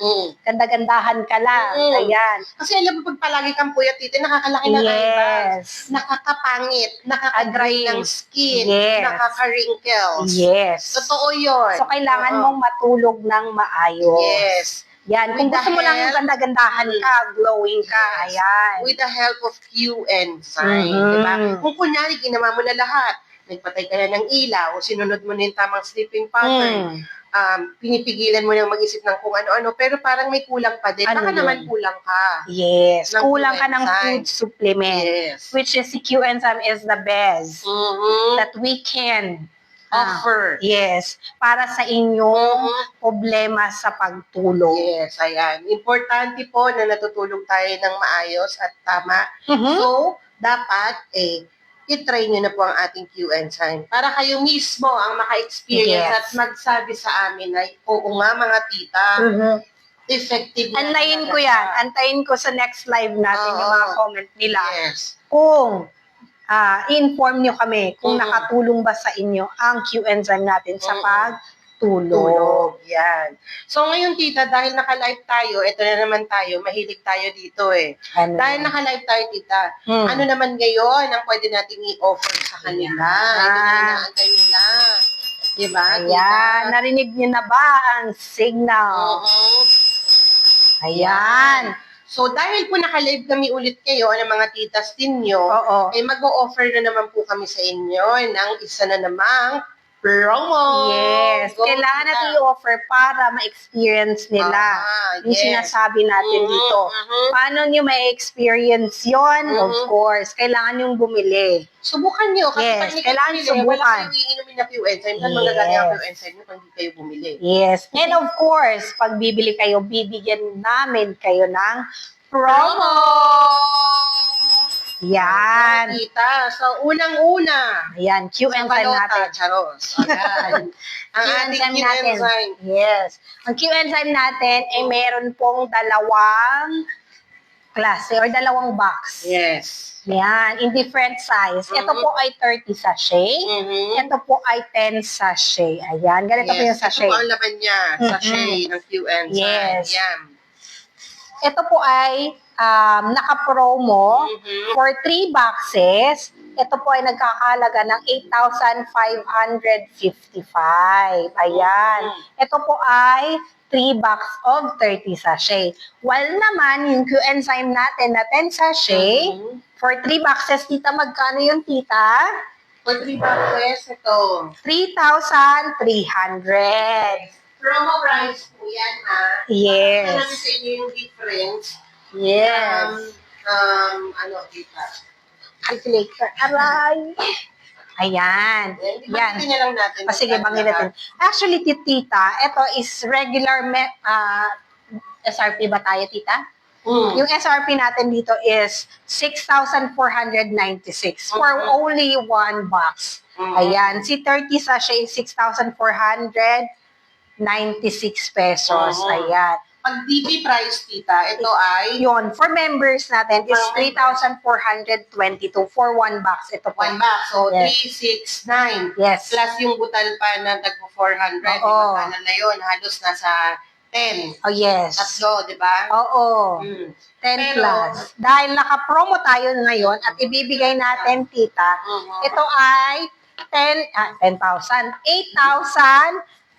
ganda-gandahan ka lang, ayan. Kasi alam mo, pag palagi kang puyat dito, nakakalaki ng eyebags, Yes. nakakapangit, nakaka-dry Agree. ng skin, Yes. nakaka-wrinkles. Yes. Totoo yun. So, kailangan Oo. mong matulog ng maayos. Yes. Yan, kung With the gusto mo lang help- ganda-gandahan ka, glowing ka, Yes. ayan. With the help of Q enzyme, Mhm. diba? Kung kunyari, ginawa mo na lahat, nagpatay ka na ng ilaw, sinunod mo na yung tamang sleeping pattern, pinipigilan mo nang mag-isip ng kung ano-ano, pero parang may kulang pa din. Ano Baka yun? naman kulang ka. Yes, Ng kulang ka ng Q-enzyme. food supplement, Yes. which is si Q enzyme is the best Mhm. that we can Offer. Yes, para sa inyong Mhm. problema sa pagtulog. Yes, ayan. Importante po na natutulog tayo ng maayos at tama. Mhm. So, dapat, i-try nyo na po ang ating Q enzyme para kayo mismo ang maka-experience Yes. at magsabi sa amin na, oo nga mga tita, Mhm. effective na Antayin talaga ko siya." yan. Antayin ko sa next live natin yung mga Oo. comment nila. Yes. Kung i-inform nyo kami kung Mhm. nakatulong ba sa inyo ang Q enzyme natin sa Mhm. pagtulog. Tulog. Yan. So, ngayon, tita, dahil naka-live tayo, ito na naman tayo, mahilig tayo dito Ano Dahil yan? naka-live tayo, tita, Hmm. ano naman ngayon ang pwede nating i-offer sa kanila? Ayan. Ito na inaantay nila. Diba, Ayan, tita? narinig nyo na ba ang signal? Oo. Ayan. So, dahil po naka-live kami ulit kayo ng mga titas ninyo, Oo. mag-o-offer na naman po kami sa inyo ng isa na namang promo. Yes. Go, Kailangan tita. natin i-offer para ma-experience nila yung yes. sinasabi natin Mhm, dito. mhm. Paano nyo ma-experience yon? Of Mhm. course, kailangan yung bumili. Subukan nyo. Kasi Yes, pag hindi kailangan kayo bumili, subukan. wala kayong iinumin na Q enzyme. Saan magagaling ang Q Yes. enzyme nyo pag hindi kayo bumili? Yes. And of course, pag bibili kayo, bibigyan namin kayo ng promo. Yan. Tita, so unang-una, Ayan, Q sa enzyme balota, natin. charos. Ayan. Ang ating Q enzyme. Yes. Ang Q enzyme natin ay meron pong dalawang klase or dalawang box. Yes. Yan, in different size. Ito Mhm. po ay 30 sachet. Mhm. Ito po ay 10 sachet. Ayan, ganito po yung sachet. Ito po ang laman niya, sachet ng Q enzyme. Yes. Yan. Ito po ay naka-promo Mhm. for 3 boxes. Ito po ay nagkakahalaga ng 8,555. Ayan. Ito po ay 3 box of 30 sachet. While naman, yung Q-enzyme natin na 10 sachet, Mhm. for 3 boxes, tita, magkano yung tita? For 3 boxes, ito. 3,300. Promo price po yan, ha? Yes. Alam sa inyo yung difference. Yes. Ano, tita? Calculator. Aray. Ayan. Yan. Banggitin na lang natin. O sige, bangin natin. Actually, tita, ito is regular SRP ba tayo, tita? Yung SRP natin dito is 6,496 for only 1 box. Ayan. Si 30 sachet is 6,496 pesos. Ayan. Pag DP price, tita, ito ay Yun, for members natin is 3,422 for 1 box. Ito po. 1 box. So, Yes. 369. Yes. Plus yung butal pa na tagpo 400. Oo. Magkano na yun? Halos nasa 10. Oh, yes. Tatlo, di ba? Oo. 10 Pero- plus. Dahil naka-promo tayo ngayon at ibibigay natin, tita, ito ay 10,000.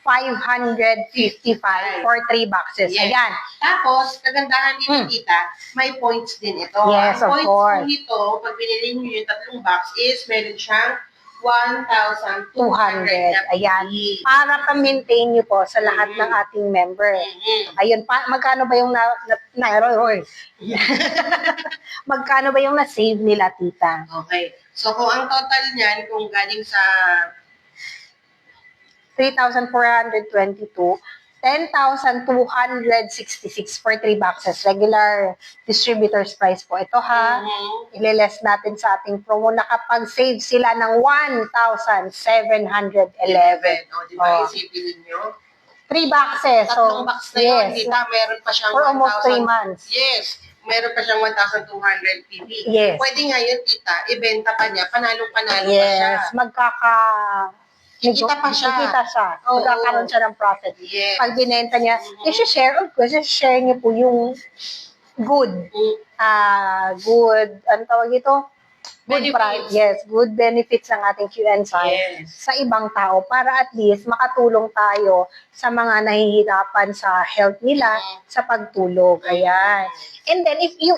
555 for 3 boxes. Yes. Ayan. Tapos, kagandahan dito, tita, may points din ito. Yes, Ang of points course. po nito, pag binili niyo yung 3 box, is meron siyang 1,200 na 200. Ayan. PB. Para pa-maintain nyo po sa lahat ng ating member. Ayun, magkano ba yung magkano ba yung na-save nila, tita? Okay. So, kung ang total niyan, kung galing sa 3,422, 10,266 for 3 boxes. Regular distributor's price po. Ito ha, ililess natin sa ating promo. Nakapag-save sila ng 1,711. 11. O, di ba? Oh. Isipin ninyo. 3 boxes. Tatlong box na yun, yes. tita, meron pa siyang For almost 3 months. Yes. Meron pa siyang 1,200 PB. Yes. Pwede nga yun, tita, ibenta pa niya, panalong-panalo pa siya. Yes. Kikita pa siya. Kikita siya. Oo. Magkakaroon siya ng profit. Yes. Pag binenta niya, i-share, of course, i-share niyo po yung good, ano tawag ito? Good price. Benefits. Yes, good benefits ng ating QNSI Yes. sa ibang tao para at least makatulong tayo sa mga nahihirapan sa health nila sa pagtulog. Ayan. And then if you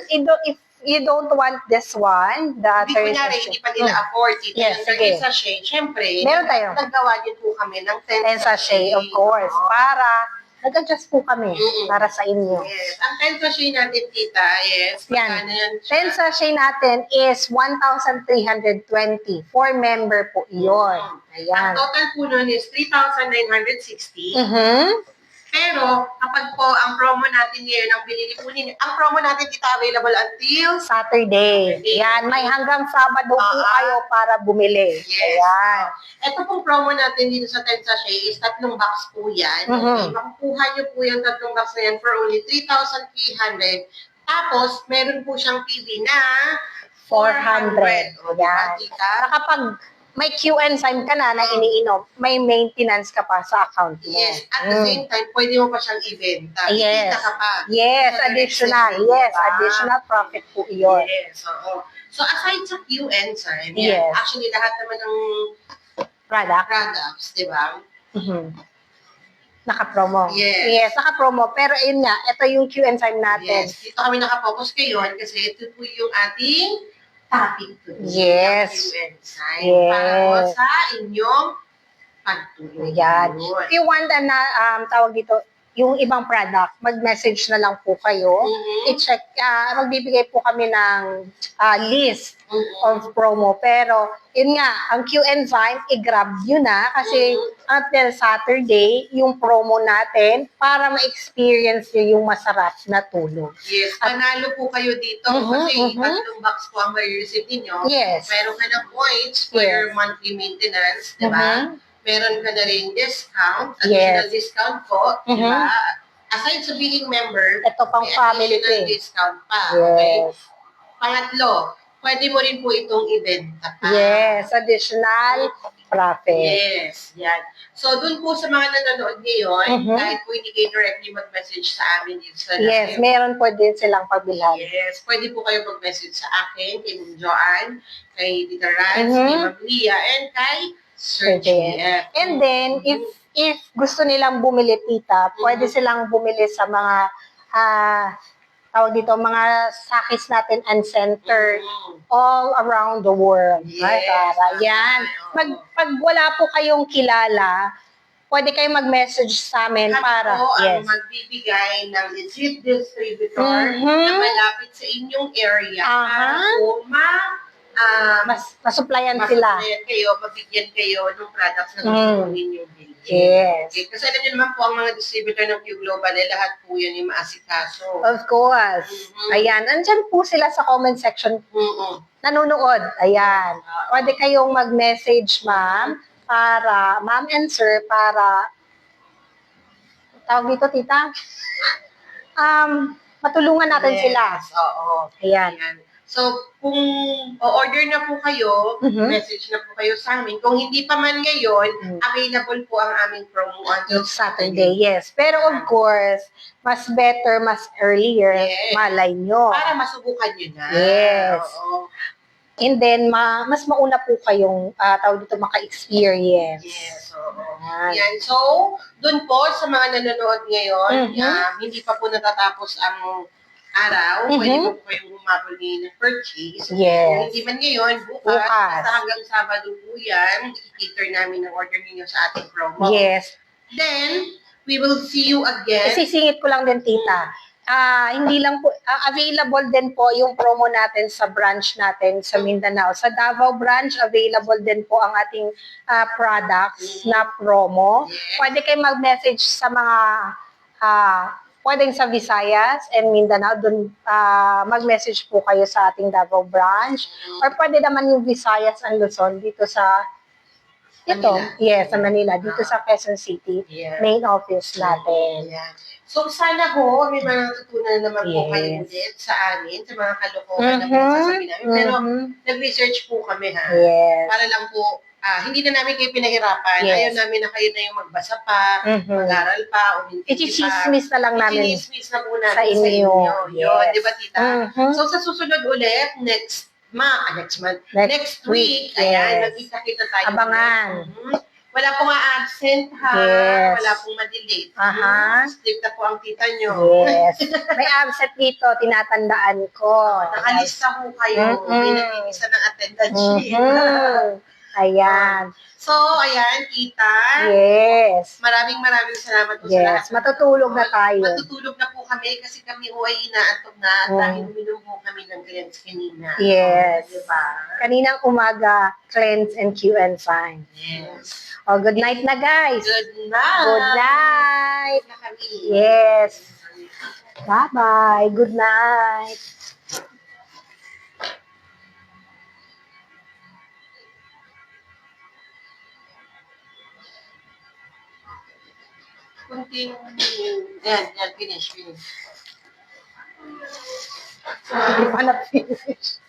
don't want this one, the Hindi kunyari, hindi pa nila afford. Tita, Yes, yung sige. sachet, syempre, Meron tayo. naggawa din po kami ng 10 10 sachet, of course, para nag-adjust po kami para sa inyo. Yes. Ang 10 sachet natin, tita, is, Yan. magkano yan 10 sachet natin is 1,320. 4 member po iyon. Ayan. Ang total po nun is 3,960. Pero, kapag po ang promo natin ngayon, ang binili po ninyo, ang promo natin dito available until Saturday. Yan, may hanggang Sabado po kayo para bumili. Yes. Ayan. Ito pong promo natin dito sa 10 sachet is 3 box po yan. Okay, makukuha nyo po yung 3 box na yan for only 3,300. Tapos, meron po siyang PV na 400. O, diba, Ayan. tita? Saka kapag may QNSime ka na iniinom, may maintenance ka pa sa account mo. Yes. At the same time, pwede mo pa siyang ibenta. Yes. Kita ka pa. Yes, Sa additional. direct Yes, selling, diba? additional profit po iyon. Yes, oo. So, aside sa QNSime, Yes. actually, lahat naman ng Product. products, di ba? Naka-promo. Yes. Naka-promo. Pero yun nga, ito yung QNSime natin. Yes. Dito kami nakapokus ngayon kasi ito po yung ating topic today. Yes. Ang QNSime. Yes. Para po sa inyong pagtulog. Ayan. Yun. If you want tawag dito, yung ibang product, mag-message na lang po kayo. I-check, magbibigay po kami ng list of promo. Pero, yun nga, ang QNSime, i-grab yun na kasi until Saturday, yung promo natin para ma-experience nyo yung masarap na tulog. Yes. Panalo po kayo dito kasi 3 box po ang ma-receive ninyo. Yes. Meron ka ng points for Yes. your monthly maintenance, di ba? Meron ka na rin discount, Yes. additional discount po, di ba? Aside sa being member, Ito pang may family additional pay. discount pa. Okay? Yes. Pangatlo, pwede mo rin po itong ibenta pa. Yes, additional profit. Yes, yan. So, dun po sa mga nanonood ngayon, kahit po hindi kayo directly mag-message sa amin dito sa Yes, live, meron po din silang pagbilhan. yes, pwede po kayo mag-message sa akin, kay Ma'am Joanne, kay Tita Rans, kay Ma'am Lia, and kay Sir JF. And then, if gusto nilang bumili, tita, pwede silang bumili sa mga, tawag dito, mga sakis natin and center all around the world. Yes. Ay, Tara, yan. Pag wala po kayong kilala, pwede kayong mag-message sa amin Kami para, po yes. ang magbibigay ng legit distributor na malapit sa inyong area para po Masupplyan sila. masupplyan kayo, mabigyan kayo ng products na gusto ninyong bilhin. Yes. Okay? Kasi alam niyo naman po, ang mga distributor ng Q Global, lahat po yan yung maasikaso. Of course. Ayan, andyan po sila sa comment section. Nanonood. Ayan. Pwede kayong mag-message, ma'am, para, ma'am and sir, para, tawag dito, tita, matulungan natin sila. Oo. Ayan. So, kung o-order na po kayo, message na po kayo sa amin. Kung hindi pa man ngayon, available po ang aming promo until Saturday, yes. Pero of course, mas better, mas earlier, Yes. malay nyo. Para masubukan nyo na. Yes. Oo. And then, mas mauna po kayong tawag dito maka-experience. Yes, oo. Yan. Yan. So, dun po sa mga nanonood ngayon, Mhm. hindi pa po natatapos ang araw, Mhm. pwede po kayong humabol ngayon ng purchase. Kung Yes. hindi man ngayon, bukas, Bukas. basta hanggang Sabado po yan, i-cater namin ang order ninyo sa ating promo. Yes. Then, we will see you again. Sisingit ko lang din, tita. Hindi lang po, available din po yung promo natin sa branch natin sa Mindanao. Sa Davao branch, available din po ang ating products na promo. Yes. Pwede kayo mag-message sa mga, pwedeng sa Visayas and Mindanao, dun mag-message po kayo sa ating Davao branch. Or pwede naman yung Visayas and Luzon dito sa Manila. Yes, sa Manila, dito sa Quezon City, Yeah. main office natin. Ayan. So, sana ho, may mga natutunan naman po Yes. kayo ulit sa amin, sa mga kalokohan na pinagsasabi namin. Pero, nag-research po kami, ha? Yes. Para lang po, hindi na namin kayo pinahirapan. Yes. Ayaw namin na kayo na yung magbasa pa, mag-aral pa, umintindi pa. I-chismis na lang namin I-chismis na po namin sa inyo. Yun, Yes. di ba, tita? So, sa susunod ulit, next month, next week, ayan, yes. magkita-kita tayo. Abangan. Wala pong absent, ha? Yes. Wala pong ma-delete. Aha. Strict na po ang tita nyo. Yes. May absent dito, tinatandaan ko. Nakalista ho kayo. May nag-iisa ng attendance sheet. Ayan. So, ayan, tita. Yes. Maraming salamat po sa lahat. Yes. Matutulog na tayo. Matutulog na po kami kasi kami ho ay inaantog na at dahil uminom po kami ng cleanse kanina. Yes. Diba? Kaninang umaga, cleanse and Q enzyme. Yes. Oh, good night na, guys. Good night. Good night. Na kami. Yes. Bye-bye. Good night. Kunting, yan, finish. Hindi pa na-finish.